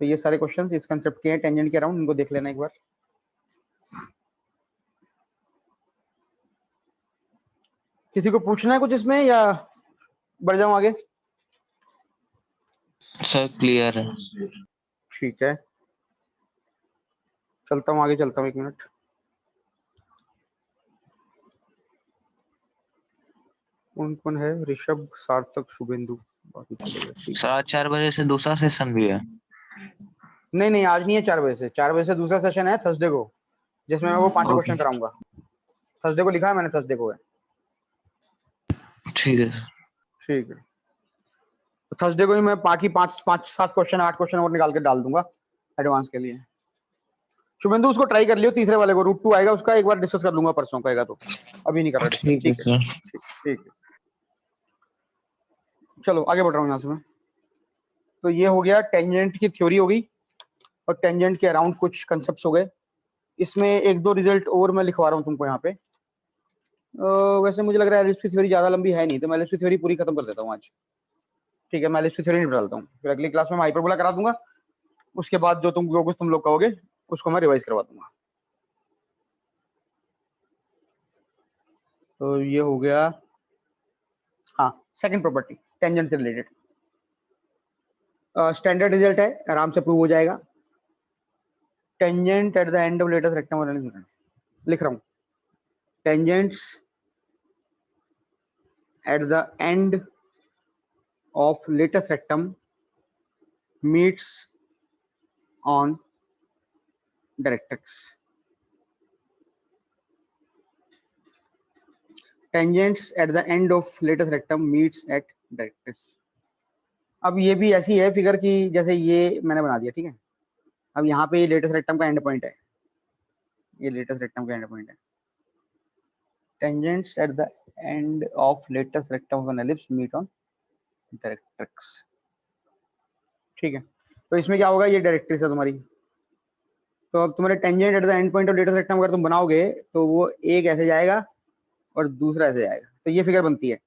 तो ये सारे क्वेश्चंस इस कंसेप्ट के हैं, टेंजेंट के अराउंड, इनको देख लेना एक बार। किसी को पूछना है कुछ इसमें या बढ़ जाऊं आगे? सर क्लियर है। ठीक है, चलता हूँ आगे, चलता हूँ, एक मिनट। कौन कौन है? ऋषभ, सार्थक, शुभेंदु, बाकी चले गए। ठीक है। सर 4 बजे से दूसरा सेशन भी है। नहीं आज नहीं है 4 बजे से। 4 बजे से दूसरा सेशन है थर्सडे को, जिसमें मैं वो 5 क्वेश्चन कराऊंगा। थर्सडे को लिखा है मैंने, थर्सडे को है। ठीक है। ठीक है, तो थर्सडे को ही मैं बाकी 5-7 क्वेश्चन, 8 क्वेश्चन और निकाल के डाल दूंगा एडवांस के लिए। शुभेंदु उसको ट्राई कर लियो, तीसरे वाले को, रूट 2 आएगा उसका, एक बार डिस्कस कर लूंगा परसों कहेगा तो, अभी नहीं कर रहा। ठीक है सर। ठीक है, चलो आगे बढ़ रहा हूँ यहाँ से मैं। तो ये हो गया टेंजेंट की थ्योरी हो गई, और टेंजेंट के अराउंड कुछ कंसेप्ट्स हो गए। इसमें एक दो रिजल्ट और मैं लिखवा रहा हूँ तुमको यहाँ पे। वैसे मुझे लग रहा है एलिप्स की थ्योरी ज्यादा लंबी है नहीं, तो मैं एलिप्स की थ्योरी पूरी खत्म कर देता हूँ आज। ठीक है, मैं एलिप्स की थ्योरी नहीं डालता हूँ, फिर अगली क्लास में मैं हाइपरबोला करा दूंगा। उसके बाद जो कुछ तुम लोग कहोगे उसको मैं रिवाइज करवा दूंगा। तो ये हो गया, हाँ, सेकंड प्रॉपर्टी टेंजेंट से रिलेटेड। स्टैंडर्ड रिजल्ट है, आराम से प्रूव हो जाएगा। Tangent at the end of latest rectangle, लिख रहा हूँ, tangents at the end of latest rectum meets on directrix. Tangents at the end of latest rectum meets at directrix. अब ये भी ऐसी है फिगर की जैसे ये मैंने बना दिया, ठीक है। अब यहाँ पे लेटेस्ट रेक्टम का एंड पॉइंट है, ये लेटेस्ट रेक्टम का एंड पॉइंट है। Tangents at the end of latest rectum of an ellipse meet on directrix, ठीक है। तो इसमें क्या होगा, ये डायरेक्ट्रिक्स है तुम्हारी। तो अब तुम्हारे tangent at the end point of latus rectum अगर तुम बनाओगे तो वो एक ऐसे जाएगा और दूसरा ऐसे जाएगा, तो ये फिगर बनती है।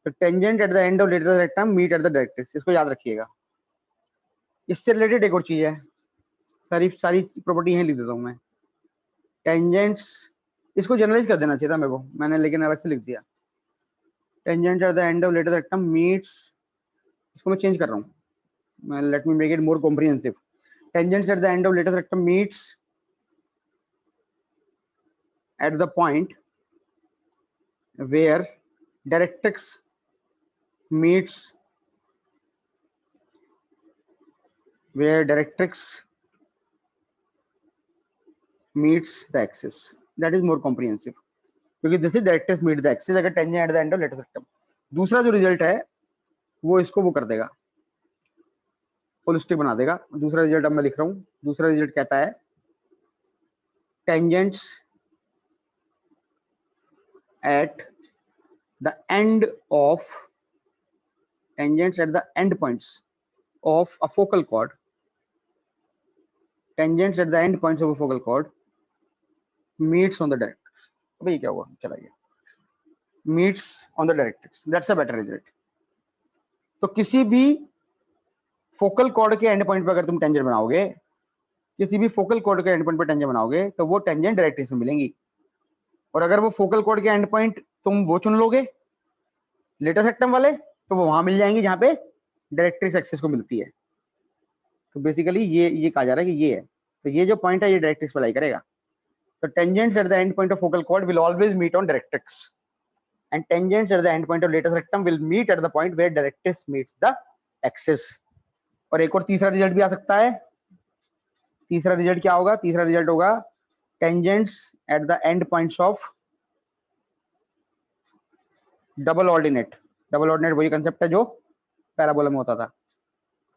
तो tangent at the end of latus rectum meet at the directrix, इसको याद रखिएगा। इससे रिलेटेड एक और चीज है, सारी प्रॉपर्टी यहीं लिख देता हूँ मैं। टेंजेंट्स, इसको जनरलाइज कर देना चाहिए था मेरे को, मैंने लेकिन अलग से लिख दिया। Tangent at the end of latus rectum meets इसको मैं चेंज कर रहा हूँ, let me make it more comprehensive. Tangents at the end of latus rectum meets at the point where directrix meets the axis. That is more comprehensive क्योंकि this is directrix meet the axis अगर tangent at the end of latest rectum। दूसरा जो result है वो इसको वो कर देगा, होलिस्टिक बना देगा। दूसरा रिजल्ट अब मैं लिख रहा हूँ। दूसरा रिजल्ट कहता है tangents at the end points of a focal chord, tangents at the end points of a focal chord meets on the directrix। अब ये क्या हुआ, चला गया, meets on the directrix, that's a better result। तो किसी भी फोकल कॉर्ड के एंड पॉइंट पर अगर तुम टेंजेंट बनाओगे, किसी भी फोकल कॉर्ड के एंड पॉइंट पर टेंजेंट बनाओगे तो वो टेंजेंट डायरेक्ट्रिक्स में मिलेंगी। और अगर वो फोकल कॉर्ड के एंड पॉइंट तुम वो चुन लोगे लेटेस्ट रेक्टम वाले, तो वो वहां मिल जाएंगी जहां पे डायरेक्ट्रिक्स एक्सिस को मिलती है। तो बेसिकली ये कहा जा रहा है कि ये है, तो ये जो पॉइंट है ये डायरेक्ट्रिक्स पर लाई करेगा। तो tangents at the end point of focal chord will always meet on directrix and tangents at the end point of latus rectum will meet at the point where directrix meets the axis. और एक और तीसरा result भी आ सकता है। तीसरा result क्या होगा? तीसरा रिजल्ट होगा tangents at the and points of double ordinate. Double ordinate वही कंसेप्ट है जो पैराबोला में होता था।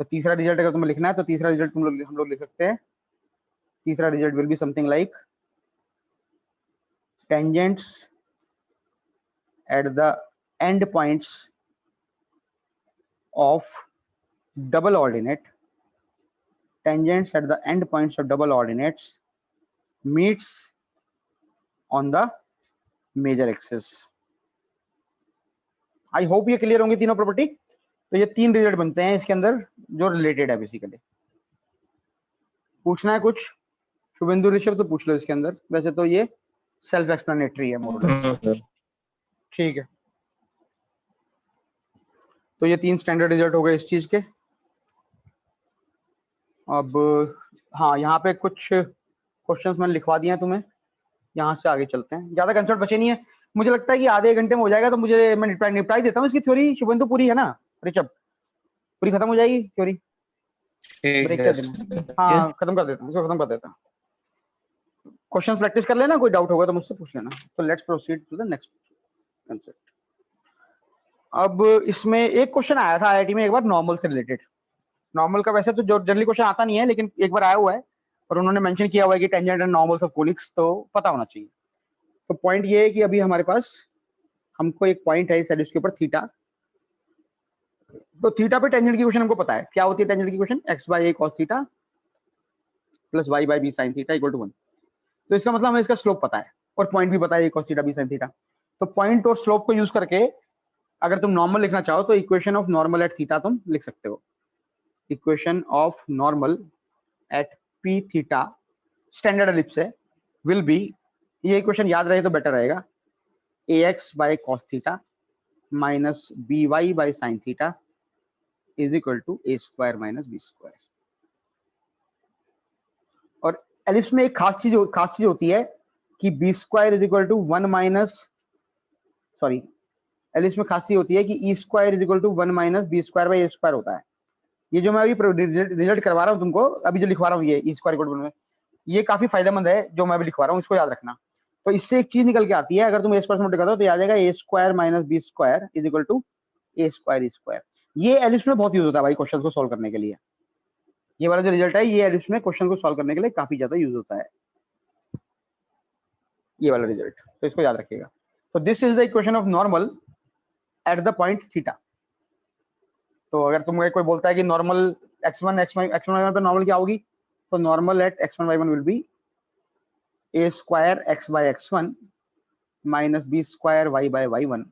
तो तीसरा रिजल्ट अगर तुम्हें लिखना है तो तीसरा रिजल्ट हम लोग लिख सकते हैं। तीसरा result will be something like tangents at the and points of double ordinate, tangents at the end points of double ordinates meets on the major axis। I hope ये क्लियर होंगे तीनों प्रॉपर्टी। तो ये तीन रिजल्ट बनते हैं इसके अंदर जो रिलेटेड है बेसिकली। पूछना है कुछ शुभेंदु ऋषभ तो पूछ लो इसके अंदर, वैसे तो ये सेल्फ एक्सप्लेनेटरी है मोर और लेस। ठीक है, तो ये तीन स्टैंडर्ड रिजल्ट हो गए इस चीज के। अब हाँ, यहाँ पे कुछ क्वेश्चंस मैंने लिखवा दिए हैं तुम्हें, यहाँ से आगे चलते हैं। ज्यादा कंसेप्ट बचे नहीं है, मुझे लगता है कि आधे घंटे में हो जाएगा। तो मैं निपटाई देता हूँ इसकी थ्योरी। शुभेंदु पूरी है ना ऋषभ? पूरी खत्म हो जाएगी थ्योरी? ब्रेक कर देना। हाँ खत्म कर देता हूँ, इसको खत्म कर देता हूँ। क्वेश्चंस प्रैक्टिस कर लेना, कोई डाउट होगा तो मुझसे पूछ लेना। तो let's proceed to the next concept. अब इसमें एक क्वेश्चन आया था आईआईटी में एक बार नॉर्मल से रिलेटेड। नॉर्मल का वैसे तो जो जनरली क्वेश्चन आता नहीं है, लेकिन एक बार आया हुआ है और उन्होंने मेंशन किया हुआ है कि tangent and normals of conics तो पता होना चाहिए। तो पॉइंट ये है कि अभी हमारे पास हमको एक पॉइंट है इस के ऊपर थीटा। तो थीटा पे टेंजेंट की क्वेश्चन हमको पता है क्या होती है। टेंजेंट की question x by a cos theta plus y by b sine theta equal to 1। तो इसका मतलब हमें इसका स्लोप पता है और पॉइंट भी पता है, a cos theta b sine theta. तो पॉइंट और स्लोप को यूज करके अगर तुम नॉर्मल लिखना चाहो तो equation of normal at theta तुम लिख सकते हो। Equation of normal at p theta standard ellipse है विल बी, ये इक्वेशन याद रहे तो बेटर रहेगा, a x by cos theta minus b y by sine theta is equal to A square minus b square. और ellipse में एक खास चीज होती है कि b square is equal to 1 minus, sorry, ellipse में खास चीज होती है कि e square is equal to 1 minus b square by A square होता है। ये जो मैं अभी रिजल्ट करवा रहा हूँ तुमको, अभी जो लिखवा रहा हूँ ये ई स्क्वायर इक्वल टू, ये काफी फायदेमंद है जो मैं अभी लिखवा रहा हूँ, इसको याद रखना। तो इससे एक चीज निकल के आती है, अगर तुम ए स्क्वायर से मल्टीप्लाई करो तो याद आएगा a square minus b square is equal to A square e square. ये एलिप्स में बहुत यूज होता है भाई क्वेश्चन को सॉल्व करने के लिए। ये वाला जो रिजल्ट है ये एलिप्स में क्वेश्चन को सॉल्व करने के लिए काफी ज्यादा यूज होता है, ये वाला रिजल्ट। तो इसको याद रखिएगा। तो this is the equation of normal eight the point theta. तो अगर तुम्हें कोई बोलता है कि नॉर्मल x1 y1 पे नॉर्मल क्या होगी, तो normal at x1 y1 will be a square x by x1 minus b square y by y1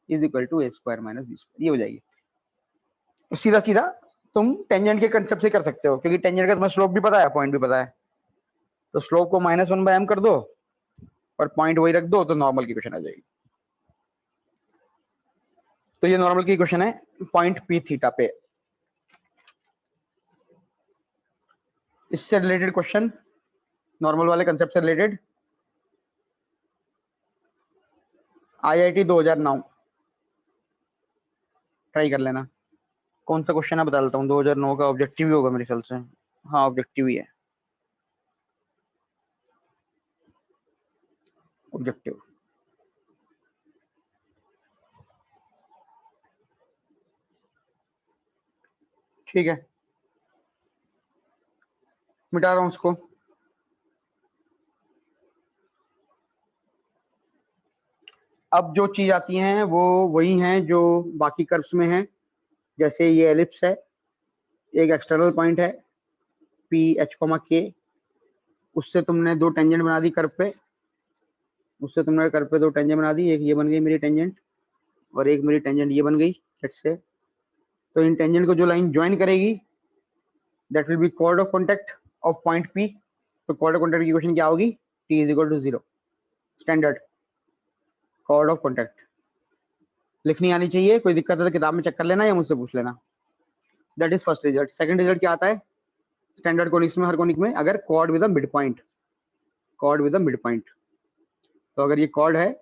is equal to A square minus b square. ये हो जाएगी। सीधा सीधा तुम टेंजेंट के कंसेप्ट से कर सकते हो, क्योंकि टेंजेंट का तुम्हें स्लोप भी पता है, पॉइंट भी पता है। तो स्लोप को -1 बाय m कर दो और पॉइंट वही रख दो, तो नॉर्मल की क्वेश्चन आ जाएगी। तो ये नॉर्मल की क्वेश्चन है पॉइंट पी थीटा पे। इससे रिलेटेड क्वेश्चन, नॉर्मल वाले कंसेप्ट से रिलेटेड, IIT 2009 ट्राई कर लेना। कौन सा क्वेश्चन है बता देता हूँ, 2009 का ऑब्जेक्टिव ही होगा मेरे ख्याल से। हाँ ऑब्जेक्टिव ही है, ऑब्जेक्टिव। ठीक है, मिटा रहा हूँ उसको। अब जो चीज आती हैं वो वही हैं जो बाकी कर्व्स में हैं। जैसे ये एलिप्स है, एक एक्सटर्नल पॉइंट है पी एच कोमा के, उससे तुमने दो टेंजेंट बना दी कर्व पे, उससे तुमने कर्व पे दो टेंजेंट बना दी, एक ये बन गई मेरी टेंजेंट और एक मेरी टेंजेंट ये बन गई लेट्स से। तो इन टेंजेंट को जो लाइन ज्वाइन करेगी that will be chord of contact of point P. तो कॉर्ड ऑफ कॉन्टैक्ट की इक्वेशन क्या होगी, T is equal to 0, standard chord of contact. लिखनी आनी चाहिए, कोई दिक्कत है तो किताब में चेक कर लेना या मुझसे पूछ लेना। That is first result. Second result क्या आता है, स्टैंडर्ड कोनिक्स में, हर कोनिक में अगर cord with a mid point, cord with a mid point. तो अगर ये कॉर्ड है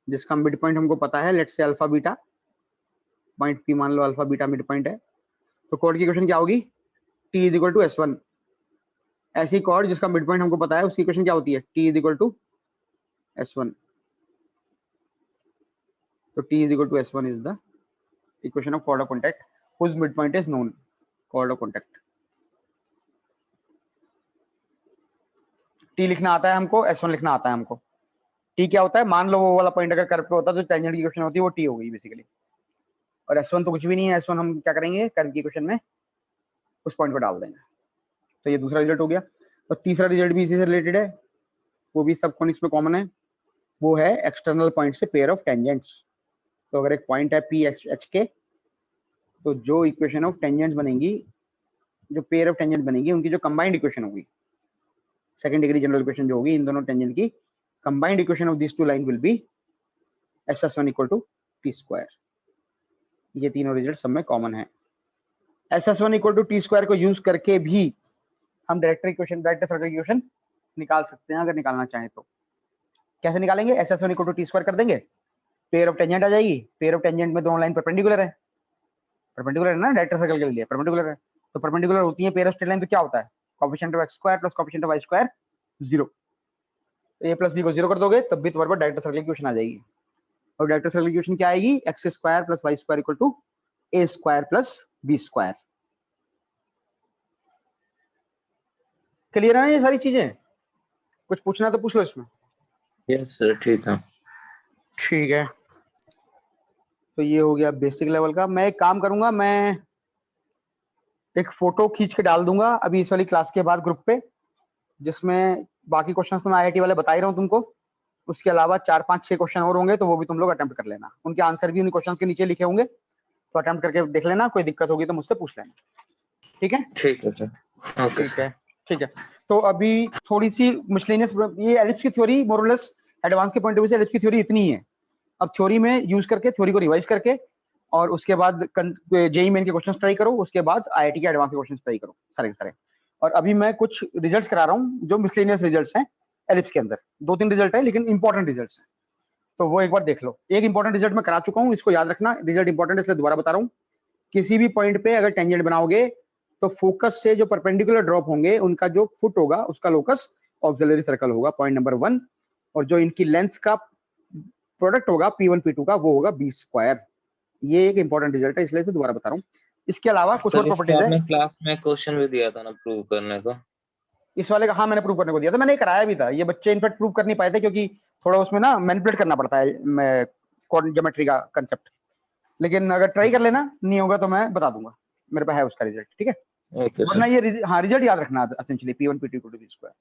जिसका मिड पॉइंट हमको पता है, let's say alpha beta, point P मान लो अल्फा बीटा मिड पॉइंट है, तो कॉर्ड की इक्वेशन क्या होगी, T is equal to S1। ऐसी कॉर्ड जिसका मिड पॉइंट हमको पता है उसकी इक्वेशन क्या होती है, T is equal to S1। तो T is equal to S1 is the equation of chord of contact whose mid point is known, chord of contact. T लिखना आता है हमको, S1 लिखना आता है हमको। टी क्या होता है, मान लो वो वाला पॉइंट अगर कर्व पे होता तो टेंजेंट की इक्वेशन होती है वो टी हो गई बेसिकली। और S1 तो कुछ भी नहीं है, S1 हम क्या करेंगे कर्व की इक्वेशन में उस पॉइंट को डाल देंगे। तो ये दूसरा रिजल्ट हो गया। और तीसरा रिजल्ट भी इसी से रिलेटेड है, वो भी सब कोनिक्स में कॉमन है, वो है एक्सटर्नल पॉइंट से पेयर ऑफ टेंजेंट्स। तो अगर एक पॉइंट है पी एच के, तो जो इक्वेशन ऑफ टेंजेंट्स बनेगी, जो पेयर ऑफ टेंजेंट बनेगी, उनकी जो कंबाइंड इक्वेशन होगी, सेकंड डिग्री जनरल इक्वेशन जो होगी इन दोनों टेंजेंट की, combined equation of this two line will be SS1 equal to T square. ये तीनों रिजल्ट सब में कॉमन है। SS1 equal to T square को यूज करके भी हम direct equation, direct circle equation निकाल सकते हैं अगर निकालना चाहें तो। कैसे निकालेंगे, SS1 equal to T square कर देंगे, पेयर ऑफ टेंजेंट आ जाएगी, पेयर ऑफ टेंजेंट में दोनों लाइन परपेंडिकुलर है, परपेंडिकुलर है ना डायरेक्ट सर्कल के लिए, परपेंडिकुलर है। तो परपेंडिकुलर होती है पेयर ऑफ स्ट्रेट लाइन, तो क्या होता है, coefficient of x square plus coefficient of y square 0। a plus b को 0 कर दोगे तब भी तुम्हारे पास डायरेक्ट सर्कल की इक्वेशन आ जाएगी। और डायरेक्ट सर्कल की इक्वेशन क्या आएगी, x square plus y square equal to a square plus b square. Clear है ना ये सारी चीजें, कुछ पूछना तो पूछ लो इसमें। यस सर ठीक है। ठीक है, तो ये हो गया बेसिक लेवल का। मैं एक काम करूंगा, मैं एक फोटो खींच के डाल दूंगा अभी इस वाली क्लास के बाद ग्रुप पे, जिसमें बाकी क्वेश्चंस तो मैं IIT वाले बता ही रहा हूँ तुमको, उसके अलावा 4-5-6 क्वेश्चन और होंगे तो वो भी तुम लोग अटेम्प्ट कर लेना, उनके आंसर भी उन क्वेश्चंस के नीचे लिखे होंगे, तो अटेम्प्ट करके देख लेना, कोई दिक्कत होगी तो मुझसे पूछ लेना। ठीक है, ठीक है सर। ओके ठीक है, ठीक है। तो अभी थोड़ी सी मिसलेनियस, ये एलिप्स की थ्योरी मोरलेस एडवांस के पॉइंट ऑफ व्यू से एलिप्स की थ्योरी इतनी ही है। अब थ्योरी में यूज करके, थ्योरी को रिवाइज करके, और उसके बाद जेई मेन के क्वेश्चंस ट्राई करो, उसके बाद IIT के एडवांस के क्वेश्चंस ट्राई करो सारे के सारे। और अभी मैं कुछ रिजल्ट्स करा रहा हूँ जो मिसलेनियस रिजल्ट्स हैं एलिप्स के अंदर, 2-3 रिजल्ट है लेकिन इंपॉर्टेंट रिजल्ट्स हैं, तो वो एक बार देख लो। एक इंपॉर्टेंट रिजल्ट मैं करा चुका हूँ, इसको याद रखना, रिजल्ट इंपॉर्टेंट है इसलिए दोबारा बता रहा हूँ। किसी भी पॉइंट पे अगर टेंजेंट बनाओगे तो फोकस से जो परपेंडिकुलर ड्रॉप होंगे उनका जो फुट होगा उसका लोकस ऑक्सिलरी सर्कल होगा, पॉइंट नंबर 1। और जो इनकी लेंथ का प्रोडक्ट होगा P1 P2 का, वो होगा b स्क्वायर। ये एक इंपॉर्टेंट रिजल्ट है इसलिए इसे दोबारा बता रहा हूँ। इसके अलावा कुछ और सर इसका प्रॉपर्टीज है आपने क्लास में क्वेश्चन भी दिया था ना प्रूव करने का। इस वाले का। हाँ मैंने प्रूव करने को दिया था, मैंने कराया भी था, ये बच्चे इनफैक्ट प्रूव कर नहीं पाए थे क्योंकि थोड़ा उसमें ना मैनिपुलेट करना पड़ता है ज्योमेट्री का कंसेप्ट। लेकिन अगर ट्राई कर लेना, नहीं होगा तो मैं बता दूंगा, मेरे पास है उसका रिजल्ट। ठीक है, ओके वरना सर। ये हाँ रिजल्ट याद रखना essentially P1 P2 equal to b square.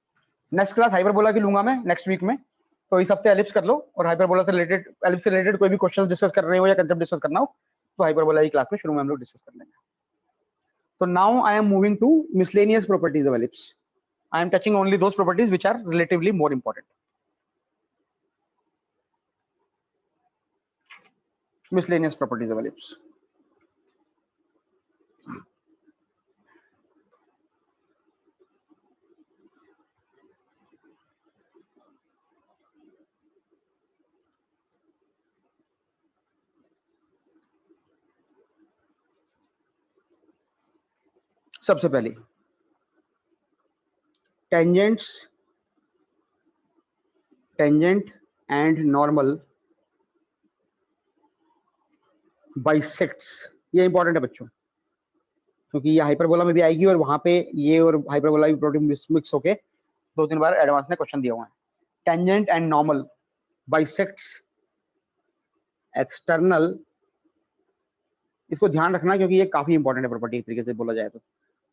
Next class hyperbola की लूंगा मैं नेक्स्ट वीक में, तो इस हफ्ते एलिप्स कर लो, और हाइपरबोला से रिलेटेड, एलिप्स से रिलेटेड कोई भी क्वेश्चंस डिस्कस कर रहे हो या कंसेप्ट डिस्कस करना हो तो हाइपरबोला की क्लास में शुरू में हम लोग डिस्कस कर लेंगे। तो now I am moving to miscellaneous properties of ellipse. I am touching only those properties which are relatively more important. miscellaneous properties of ellipse. सबसे पहले tangents, tangent and normal bisects, ये इंपॉर्टेंट है बच्चों, क्योंकि ये हाइपरबोला में भी आएगी और वहां पे ये और हाइपरबोला भी प्रोटीन मिक्स होके 2-3 बार एडवांस में क्वेश्चन दिया हुआ है. Tangent and normal bisects external, इसको ध्यान रखना क्योंकि ये काफी इंपॉर्टेंट है प्रॉपर्टी एक तरीके से बोला जाए तो.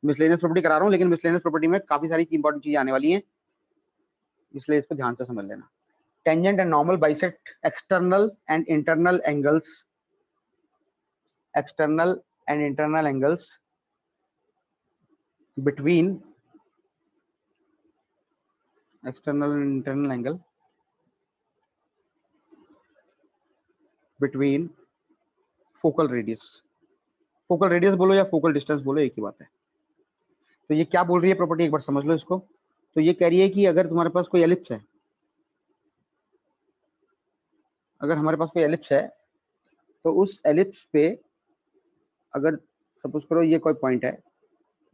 मिसलेनियस प्रॉपर्टी करा रहा हूँ लेकिन मिसलेनियस प्रॉपर्टी में काफी सारी इंपॉर्टेंट चीजें आने वाली हैं, इसलिए इसको ध्यान से समझ लेना. Tangent and normal bisect external and internal angles, external and internal angles between external and internal angle between focal radius. Focal radius बोलो या फोकल डिस्टेंस बोलो एक ही बात है. तो ये क्या बोल रही है प्रॉपर्टी, एक बार समझ लो इसको. तो ये कह रही है कि अगर तुम्हारे पास कोई एलिप्स है, अगर हमारे पास कोई एलिप्स है तो उस एलिप्स पे अगर सपोज करो ये कोई पॉइंट है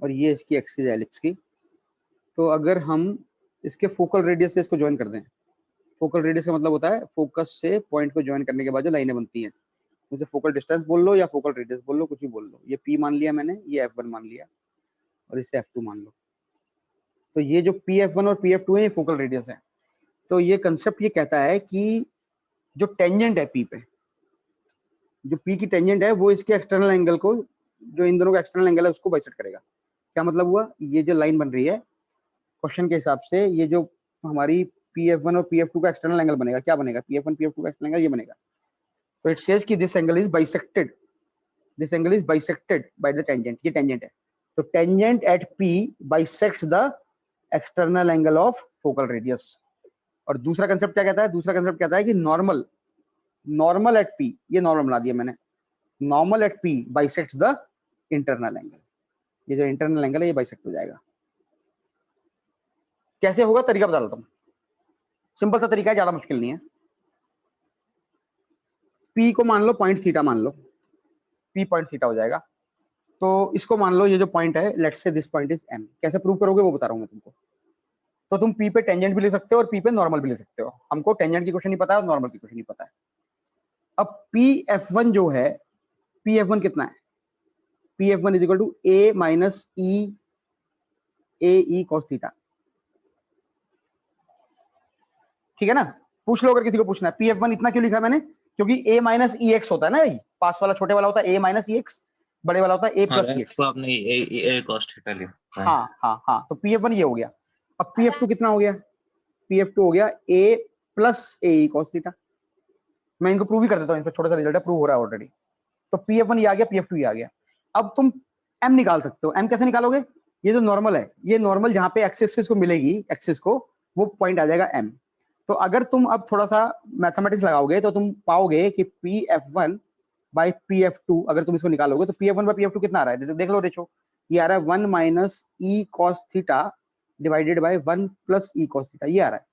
और ये इसकी एक्सिस है एलिप्स की, तो अगर हम इसके फोकल रेडियस से इसको ज्वाइन कर दें, फोकल रेडियस का मतलब होता है फोकस से पॉइंट को ज्वाइन करने के बाद जो लाइनें बनती हैं, उसे फोकल डिस्टेंस बोल लो या फोकल रेडियस बोल लो, कुछ भी बोल लो. ये P मान लिया मैंने, ये F1 मान लिया और इसे F2 मान लो. तो ये जो PF1 और PF2 है ये फोकल रेडियस है. तो ये कंसेप्ट ये कहता है कि जो टेंजेंट है P पे, जो P की टेंजेंट है वो इसके एक्सटर्नल एंगल को, जो इन दोनों का एक्सटर्नल एंगल है उसको बाइसेक्ट करेगा. क्या मतलब हुआ, ये जो लाइन बन रही है क्वेश्चन के हिसाब से, ये जो हमारी PF1 और PF2 का एक्सटर्नल एंगल बनेगा, क्या बनेगा, PF1 PF2 का एक्सटर्नल एंगल ये बनेगा. तो इट सेज कि this angle is bisected, this angle is bisected by the tangent, ये टेंजेंट है. तो tangent at P bisects the external angle of focal radius. और दूसरा कंसेप्ट क्या कहता है, दूसरा कंसेप्ट कहता है कि नॉर्मल, नॉर्मल एट P, ये नॉर्मल बना दिया मैंने, normal at P bisects the internal angle. ये जो इंटरनल एंगल है ये बाइसेक्ट हो जाएगा. कैसे होगा तरीका बता देता हूं, सिंपल सा तरीका है, ज्यादा मुश्किल नहीं है. P को मान लो पॉइंट थीटा मान लो, P पॉइंट थीटा हो जाएगा. तो इसको मान लो ये जो पॉइंट है, लेट्स से दिस पॉइंट इज M. कैसे प्रूव करोगे वो बता रहा हूं मैं तुमको. तो तुम P पे टेंजेंट भी ले सकते हो और P पे नॉर्मल भी ले सकते हो. हमको टेंजेंट की क्वेश्चन नहीं पता है और नॉर्मल की क्वेश्चन नहीं पता है. अब PF1 जो है, PF1 कितना है, PF1 is equal to A minus E cos theta. ठीक है ना, पूछ लो अगर किसी को पूछना है. PF1 इतना क्यों लिखा मैंने, क्योंकि A माइनस EX होता है ना भाई, पास वाला छोटे वाला होता है A माइनस EX, बड़े वाला होता है A प्लस EX. तो आपने ए cos थीटा लिया. हाँ. तो PF1 ये हो गया. अब PF2 कितना हो गया, PF2 हो गया A plus AE cos theta. मैं इनको प्रूव ही कर देता हूँ, इनका छोटा सा रिजल्ट है, प्रूव हो रहा है ऑलरेडी. तो PF1 ये आ गया, PF2 ये आ गया. अब तुम M निकाल सकते हो. M कैसे निकालोगे, ये जो नॉर्मल है, ये नॉर्मल जहां पे एक्सिस को मिलेगी, एक्सिस को, वो पॉइंट आ जाएगा M. तो अगर तुम अब थोड़ा सा मैथमेटिक्स लगाओगे तो तुम पाओगे कि PF1 बाई PF2, अगर तुम इसको निकालोगे तो PF1 बाई PF2 कितना आ रहा है, देख लो रेशो, ये आ रहा है 1 minus E cos theta divided by 1 plus E cos theta, ये आ रहा है.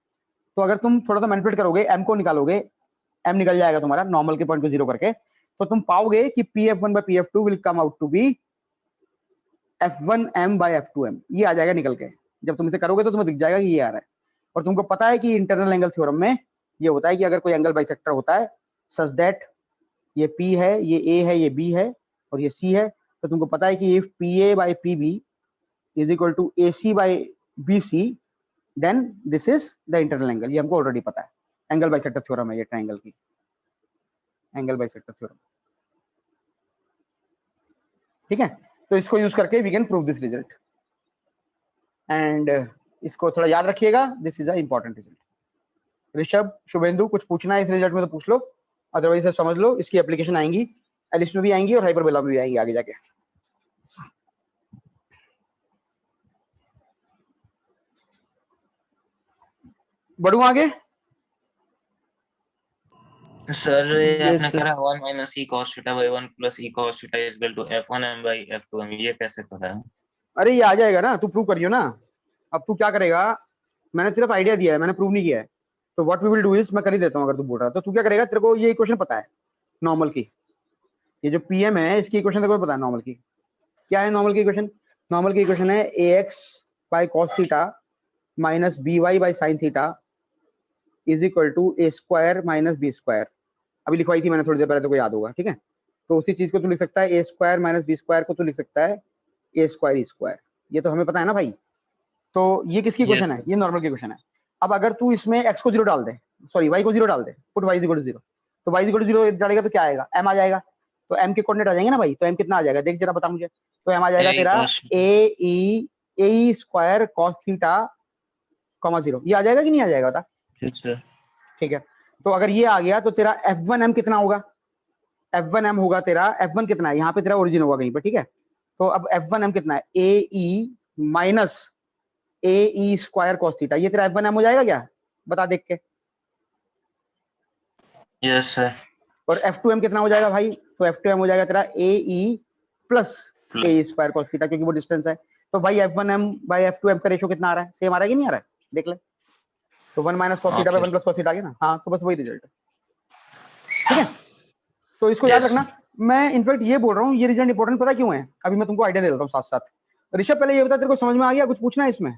तो अगर तुम थोड़ा सा मैनिपुलेट करोगे, M को निकालोगे, M निकल जाएगा तुम्हारा नॉर्मल के पॉइंट को जीरो करके, तो तुम पाओगे कि PF1 by PF2 will come out to be F1M by F2M. ये आ जाएगा निकल के. जब तुम इसे करोगे तो तुम्हें दिख जाएगा कि ये आ रहा है. और तुमको पता है कि इंटरनल एंगल थ्योरम में ये होता है कि अगर कोई एंगल बाइसेक्टर होता है सच दैट ये P है, ये A है, ये B है और ये C है, तो तुमको पता है कि if PA by PB is equal to AC by BC, then this is the internal angle. ये हमको ऑलरेडी पता है, एंगल बाइसेक्टर थ्योरम है ये, ट्रायंगल की एंगल बाइसेक्टर थ्योरम. ठीक है, तो इसको यूज करके we can prove this result. And इसको थोड़ा याद रखिएगा, this is a important result. Rishabh, Shubhendu, कुछ पूछना है इस रिजल्ट में तो पूछ लो, अदरवाइज समझ लो इसकी एप्लीकेशन आएंगी, एलिप्स में भी आएंगी और हाइपरबोला में भी आएंगी आगे जाके. बढ़ू आगे. सर ये Yes, आपने sir. करा 1 minus e cos theta by 1 plus e cos theta is equal to f1m by f2m, ये कैसे करा है? अरे ये आ जाएगा ना, तू प्रूव करियो ना। अब तू क्या करेगा, मैंने सिर्फ आइडिया दिया है, मैंने प्रूव नहीं किया है। तो what we will do is, मैं कर ही देता हूँ अगर तू बोल रहा है। तो तू क्या करेगा, तेरे को ये इक्वेशन पता है नॉर्मल की, ये जो पीएम है इसकी इक्वेशन तेरे को पता है नॉर्मल की। क्या है नॉर्मल की इक्वेशन? नॉर्मल की इक्वेशन है ax by cos theta minus by by sin theta is equal to a square minus b square. अभी लिखवाई थी मैंने थोड़ी देर पहले, तो को याद होगा, ठीक है। तो उसी चीज को तू लिख सकता है, a square minus b square को तू लिख सकता है a स्क्वायर ई स्क्वायर। ये तो हमें पता है ना भाई। तो ये किसकी Yes, इक्वेशन है? sir. ये नॉर्मल की इक्वेशन है। अब अगर तू इसमें x को 0 डाल दे, सॉरी y को 0 डाल दे, पुट y इक्वल टू 0, तो y इक्वल टू 0 डालेगा तो क्या आएगा, m आ जाएगा। तो m के कोऑर्डिनेट आ जाएंगे ना भाई, तो m कितना आ जाएगा देख जरा बता मुझे। तो m आ जाएगा a तेरा cos ए स्क्वायर cos थीटा कॉमा 0। ये आ जाएगा कि नहीं आ जाएगा बता। yes sir. ठीक है, तो अगर ये आ गया तो तेरा f1m कितना होगा, f1m होगा तेरा, f1 कितना है यहाँ पे तेरा ओरिजिन होगा कहीं पे, ठीक है। तो अब f1m कितना है, ए ई माइनस ए ई स्क्वायर कॉस थीटा, ये तेरा f1m हो जाएगा क्या, बता देख के। Yes sir. और f2m कितना हो जाएगा भाई, तो f2m हो जाएगा तेरा ए ई प्लस ए स्क्वायर कॉस थीटा, क्योंकि वो डिस्टेंस है। तो भाई f1m बाई f2m का रेशियो कितना आ रहा है, सेम आ रहा है कि नहीं आ रहा है, देख ले। तो 1 minus cos theta by Okay. 1 plus cos theta आ गया ना। हाँ, तो बस वही रिजल्ट है, ठीक है। तो इसको याद Yes sir. रखना। मैं इनफैक्ट ये बोल रहा हूँ, ये रिजल्ट इंपॉर्टेंट पता क्यों है, अभी मैं तुमको आइडिया दे देता हूँ साथ साथ। ऋषभ पहले ये बता, तेरे को समझ में आ गया, कुछ पूछना है इसमें?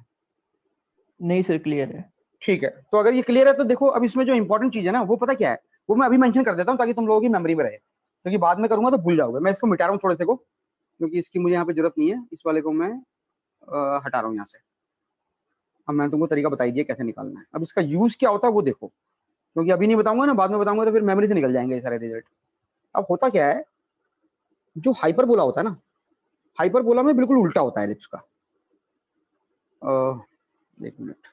नहीं सर, क्लियर है। ठीक है, तो अगर ये क्लियर है तो देखो, अब इसमें जो इंपॉर्टेंट चीज है ना वो पता क्या है, वो मैं अभी मेंशन कर देता हूँ ताकि तुम लोगों की मेमोरी में रहे, क्योंकि बाद में करूंगा तो भूल जाओगे। मैं इसको मिटा रहा हूँ थोड़े से को, क्योंकि इसकी मुझे यहाँ पे जरूरत नहीं है, इस वाले को मैं हटा रहा हूँ यहाँ से। अब मैंने तुमको तरीका बताई दिया कैसे निकालना है। अब इसका यूज क्या होता है वो देखो, क्योंकि अभी नहीं बताऊंगा ना, बाद में बताऊंगा तो फिर मेमोरी से निकल जाएंगे ये सारे रिजल्ट। अब होता क्या है, जो हाइपरबोला होता है ना, हाइपरबोला में बिल्कुल उल्टा होता है एलिप्स का। एक मिनट,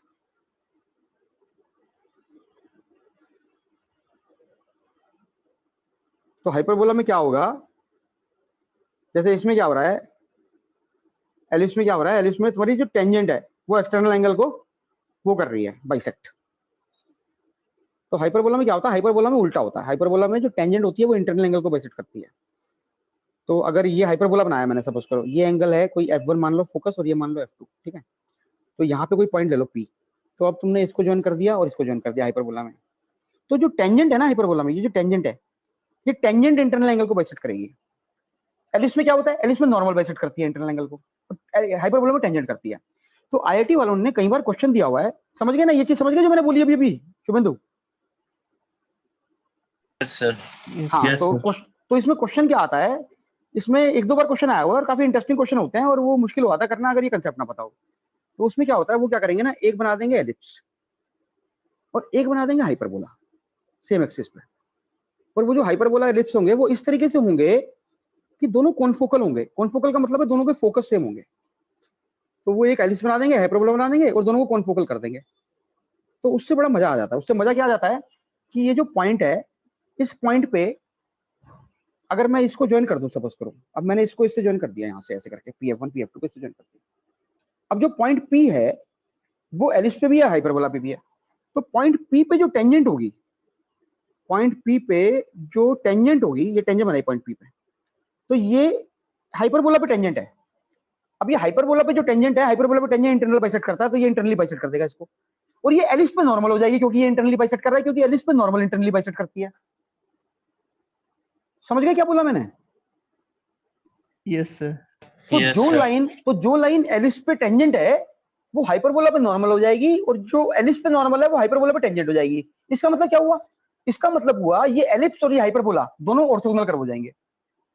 तो हाइपरबोला में क्या होगा, जैसे इसमें क्या हो रहा है, एलिप्स में क्या हो रहा है, एलिप्स में तुम्हारी जो टेंजेंट है वो एक्सटर्नल एंगल को वो कर रही है बाइसेक्ट। तो हाइपरबोला में क्या होता है, हाइपरबोला में उल्टा होता है। हाइपरबोला में जो टेंजेंट होती है वो इंटरनल एंगल को बाइसेक्ट करती है। तो अगर ये हाइपरबोला बनाया मैंने, सपोज करो ये एंगल है कोई f1 मान लो फोकस, और ये मान लो f2, ठीक है। तो यहाँ पे कोई पॉइंट ले लो p, तो अब तुमने इसको ज्वाइन कर दिया और इसको ज्वाइन कर दिया हाइपरबोला में। तो जो टेंजेंट है ना हाइपरबोला में, ये जो टेंजेंट है, ये टेंजेंट इंटरनल एंगल को बाइसेक्ट करेगी। एलिप्स में क्या होता है, एलिप्स में नॉर्मल बाइसेक्ट करती है इंटरनल एंगल को, हाइपरबोला में टेंजेंट करती है। तो आईआईटी वालों ने कई बार क्वेश्चन दिया हुआ है, समझ गए ना, ये चीज समझ गए जो मैंने बोली अभी शुभेंदु? Yes sir. हाँ, Yes sir. तो इसमें क्वेश्चन क्या आता है, इसमें एक दो बार क्वेश्चन आया हुआ है और काफी इंटरेस्टिंग क्वेश्चन होते हैं, और वो मुश्किल होता है करना अगर ये कंसेप्ट ना पता हो। तो उसमें क्या होता है, वो क्या करेंगे ना, एक बना देंगे एलिप्स और एक बना देंगे हाइपरबोला सेम एक्सिस पे। और वो जो हाइपरबोला एलिप्स होंगे वो इस तरीके से होंगे कि दोनों कॉन्फोकल होंगे। कॉन्फोकल का मतलब है दोनों के फोकस सेम होंगे। तो वो एक एलिप्स बना देंगे, हाइपरबोला बना देंगे और दोनों को कॉन्फोकल कर देंगे। तो उससे बड़ा मजा आ जाता है। उससे मजा क्या आ जाता है कि ये जो पॉइंट है, इस पॉइंट पे अगर मैं इसको ज्वाइन कर दूं, सपोज करो, अब मैंने इसको इससे ज्वाइन कर दिया यहाँ से ऐसे करके, pf1 pf2 को इससे ज्वाइन कर दिया। अब जो पॉइंट p है वो एलिप्स पे भी है, हाइपरबोला पे भी है। तो पॉइंट p पे जो टेंजेंट होगी, पॉइंट p पे जो टेंजेंट होगी, ये टेंजेंट बनाई पॉइंट p पे, तो ये हाइपरबोला पे टेंजेंट है। अब ये हाइपरबोला पे जो टेंजेंट है, हाइपरबोला पे टेंजेंट इंटरनल बाइसेक्ट करता है, तो ये इंटरनली बाइसेक्ट कर देगा इसको, और ये एलिप्स पे नॉर्मल हो जाएगी, क्योंकि ये इंटरनली बाइसेक्ट कर रहा है, क्योंकि एलिप्स पे नॉर्मल इंटरनली बाइसेक्ट करती है। समझ गए क्या बोला मैंने? Yes sir. तो Yes जो sir. लाइन एलिप्स पे टेंजेंट है वो हाइपरबोला पे नॉर्मल हो जाएगी, और जो एलिप्स पे नॉर्मल है वो हाइपरबोला पे टेंजेंट हो जाएगी। इसका मतलब क्या हुआ, इसका मतलब हुआ ये एलिप्स और ये हाइपरबोला दोनों ऑर्थोगोनल कर्व हो जाएंगे,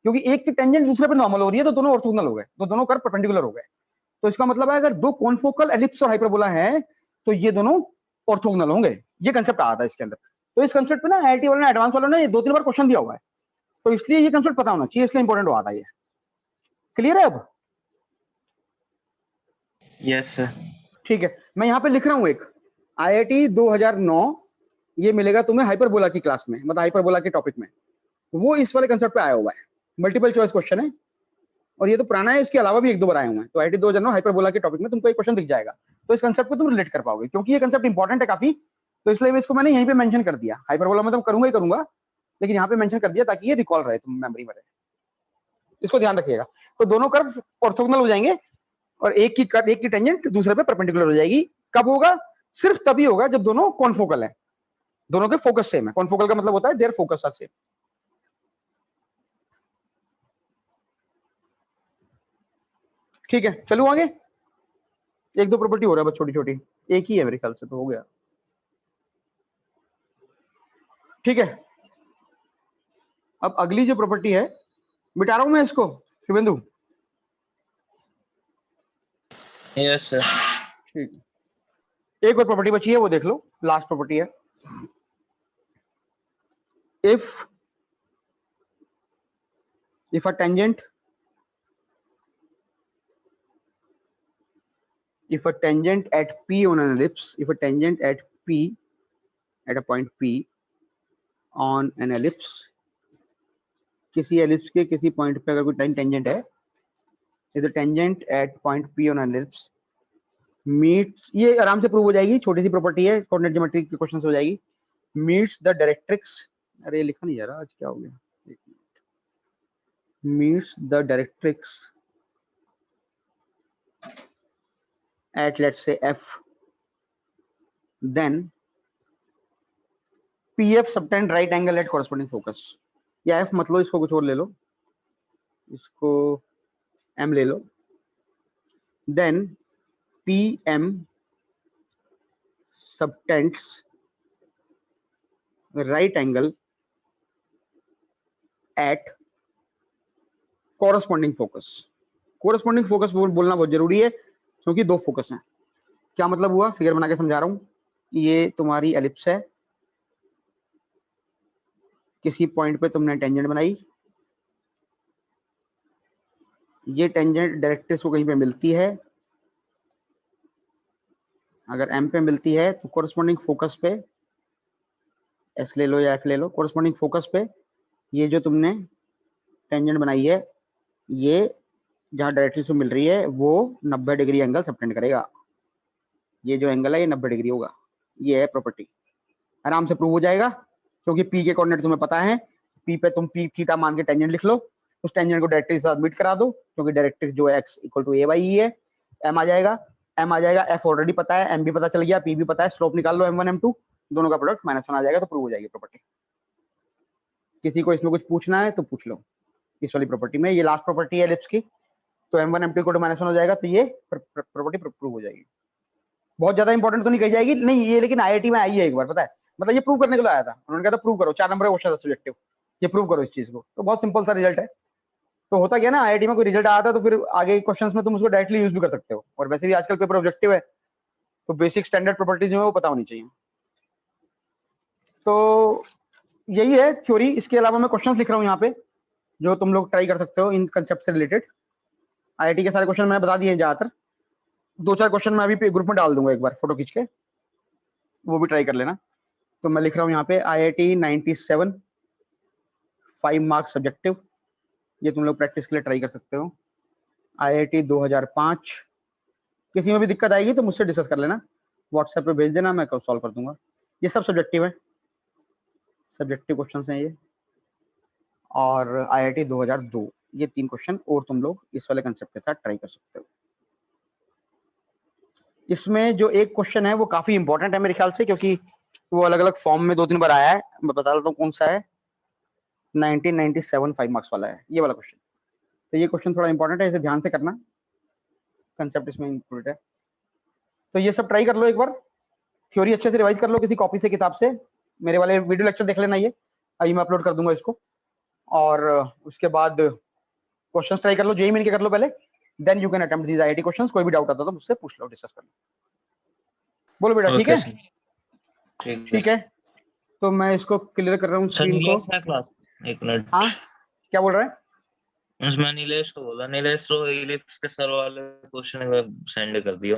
क्योंकि एक की टेंजेंट दूसरे पे नॉर्मल हो रही है, तो दोनों ऑर्थोगोनल हो गए, तो दोनों कर्व परपेंडिकुलर हो गए। तो इसका मतलब है अगर दो कॉन्फोकल एलिप्स और हाइपरबोला है तो ये दोनों ऑर्थोगोनल होंगे। ये कंसेप्ट आता है इसके अंदर। तो इस कंसेप्ट पे ना आईआईटी वालों ने, एडवांस वालों ने 2-3 बार क्वेश्चन दिया हुआ है, तो इसलिए ये कंसेप्ट पता होना चाहिए, इसलिए इंपॉर्टेंट हुआ था ये। क्लियर है अब? Yes sir. ठीक है, मैं यहाँ पे लिख रहा हूँ एक आईआईटी 2009, ये मिलेगा तुम्हें हाइपरबोला की क्लास में, मतलब हाइपरबोला के टॉपिक में, वो इस वाले कंसेप्ट पे आया हुआ है। मल्टीपल चॉइस क्वेश्चन है, और ये तो पुराना है, इसके अलावा भी 1-2 बार आए हुए हैं। तो आईआईटी 2009 हाइपरबोला के टॉपिक में तुमको एक क्वेश्चन दिख जाएगा, तो इस कंसेप्ट को तुम रिलेट कर पाओगे, क्योंकि ये कंसेप्ट इंपॉर्टेंट है काफी, तो इसलिए इसको मैंने यहीं पे मेंशन कर दिया। हाइपरबोला में तो करूंगा ही करूंगा, लेकिन यहाँ पे मेंशन कर दिया ताकि ये रिकॉल रहे, तुम मेमोरी में रहे, इसको ध्यान रखिएगा। तो दोनों कर्व ऑर्थोगोनल हो जाएंगे और एक की टेंजेंट दूसरे पे परपेंडिकुलर हो जाएगी। कब होगा? सिर्फ तभी होगा जब दोनों कॉन्फोकल है, दोनों के फोकस सेम है। कॉन्फोकल का मतलब होता है देयर फोकस आर सेम। ठीक है, चलो आगे। एक दो प्रॉपर्टी हो रहा है बस छोटी छोटी, एक ही है मेरे ख्याल से, तो हो गया। ठीक है, अब अगली जो प्रॉपर्टी है, मिटा रहा हूं मैं इसको शुभेंदु। Yes sir. ठीक, एक और प्रॉपर्टी बची है, वो देख लो, लास्ट प्रॉपर्टी है। if a tangent at P on an ellipse, if a tangent at P, at a point P on an ellipse, किसी एलिप्स के किसी पॉइंट पे अगर कोई टाइम टेंजेंट है, if the tangent at point P on an ellipse meets, ये आराम से प्रूव हो जाएगी, छोटी सी प्रॉपर्टी है, कोऑर्डिनेट ज्योमेट्री के क्वेश्चंस हो जाएगी। meets the डायरेक्ट्रिक्स, अरे ये लिखा नहीं जा रहा आज, क्या हो गया, meets the directrix at let's say F, then PF subtend right angle at corresponding focus, या F मत लो, इसको कुछ और ले लो, इसको M ले लो, then PM subtends right angle at corresponding focus। corresponding focus बोलना बहुत जरूरी है क्योंकि दो फोकस हैं। क्या मतलब हुआ, फिगर बना के समझा रहा हूं। ये तुम्हारी एलिप्स है, किसी पॉइंट पे तुमने टेंजेंट बनाई, ये टेंजेंट डायरेक्ट्रिक्स को कहीं पे मिलती है, अगर M पे मिलती है तो कोरस्पॉन्डिंग फोकस पे S ले लो या F ले लो, कोरस्पॉन्डिंग फोकस पे ये जो तुमने टेंजेंट बनाई है, ये जहां डायरेक्ट्रिक्स को मिल रही है वो 90 डिग्री एंगल सबटेंड करेगा। ये जो एंगल है ये 90 डिग्री होगा। ये है प्रॉपर्टी, आराम से प्रूव हो जाएगा क्योंकि P के कोऑर्डिनेट तुम्हें पता है। P पे तुम P थीटा मान के टेंजेंट लिख लो, उस टेंजेंट को डायरेक्ट्रिक्स के साथ मीट करा दो, क्योंकि डायरेक्ट्रिक्स जो है x = a/e है। M आ जाएगा, F ऑलरेडी पता है, M भी पता चल गया, P भी पता है, स्लोप निकाल लो M1 M2, दोनों का प्रोडक्ट -1 आ जाएगा, तो प्रूव हो जाएगी प्रॉपर्टी। किसी को इसमें कुछ पूछना है तो पूछ लो इस वाली प्रॉपर्टी में। ये लास्ट प्रॉपर्टी है एलिप्स की, तो M1 M2 = -1 हो जाएगा, तो ये प्रॉपर्टी प्रूव हो जाएगी। बहुत ज्यादा इंपॉर्टेंट तो नहीं कही जाएगी नहीं ये, लेकिन IIT में आई है एक बार, पता है, मतलब ये प्रूव करने के लिए आया था, उन्होंने कहा था प्रूव करो, 4 नंबर का क्वेश्चन था सब्जेक्टिव, ये प्रूव करो इस चीज को, तो बहुत सिंपल सा रिजल्ट है। तो होता क्या ना, IIT में कोई रिजल्ट आता है तो फिर आगे क्वेश्चंस में तुम उसको डायरेक्टली यूज भी कर सकते हो, और वैसे भी आजकल पेपर ऑब्जेक्टिव है, तो बेसिक स्टैंडर्ड प्रॉपर्टीज जो है वो पता होनी चाहिए। तो यही है थ्योरी, इसके अलावा मैं क्वेश्चंस लिख रहा हूँ यहाँ पे जो तुम लोग ट्राई कर सकते हो इन कंसेप्ट से रिलेटेड। IIT के सारे क्वेश्चन मैंने बता दिए हैं ज्यादातर, 2-4 क्वेश्चन मैं अभी ग्रुप में डाल दूंगा एक बार फोटो खींच के, वो भी ट्राई कर लेना। तो मैं लिख रहा हूँ यहाँ पे IIT 97 5 मार्क्स सब्जेक्टिव, ये तुम लोग प्रैक्टिस के लिए ट्राई कर सकते हो। IIT 2005, किसी में भी दिक्कत आएगी तो मुझसे डिस्कस कर लेना, व्हाट्सएप पे भेज देना, मैं सॉल्व कर दूंगा। ये सब सब्जेक्टिव है, सब्जेक्टिव क्वेश्चंस हैं ये। और IIT 2002, ये 3 क्वेश्चन और तुम लोग इस वाले कंसेप्ट के साथ ट्राई कर सकते हो। इसमें जो एक क्वेश्चन है वो काफी इंपॉर्टेंट है मेरे ख्याल से, क्योंकि वो अलग अलग फॉर्म में 2-3 बार आया है। मैं बता देता हूँ कौन सा है, 1997 5 मार्क्स वाला है ये वाला क्वेश्चन। तो ये क्वेश्चन थोड़ा इंपॉर्टेंट है, इसे ध्यान से करना, कंसेप्ट इसमें इंक्लूडेड है। तो ये सब ट्राई कर लो एक बार, थ्योरी अच्छे से रिवाइज कर लो किसी कॉपी से, किताब से, मेरे वाले वीडियो लेक्चर देख लेना, ये अभी मैं अपलोड कर दूंगा इसको। और उसके बाद क्वेश्चंस ट्राई कर लो, जेईई मेन के कर लो पहले, then you can attempt these IIT questions. कोई भी डाउट आता तो मुझसे पूछ लो, डिस्कस कर लो। बोलो बेटा, ठीक है? ठीक है, तो मैं इसको क्लियर कर रहा हूँ स्क्रीन को। Class 1 minute. हाँ, क्या बोल रहा है? मैं नीलेश को बोला, नीलेश को इलिप्स के सर वाले क्वेश्चन सेंड कर दियो।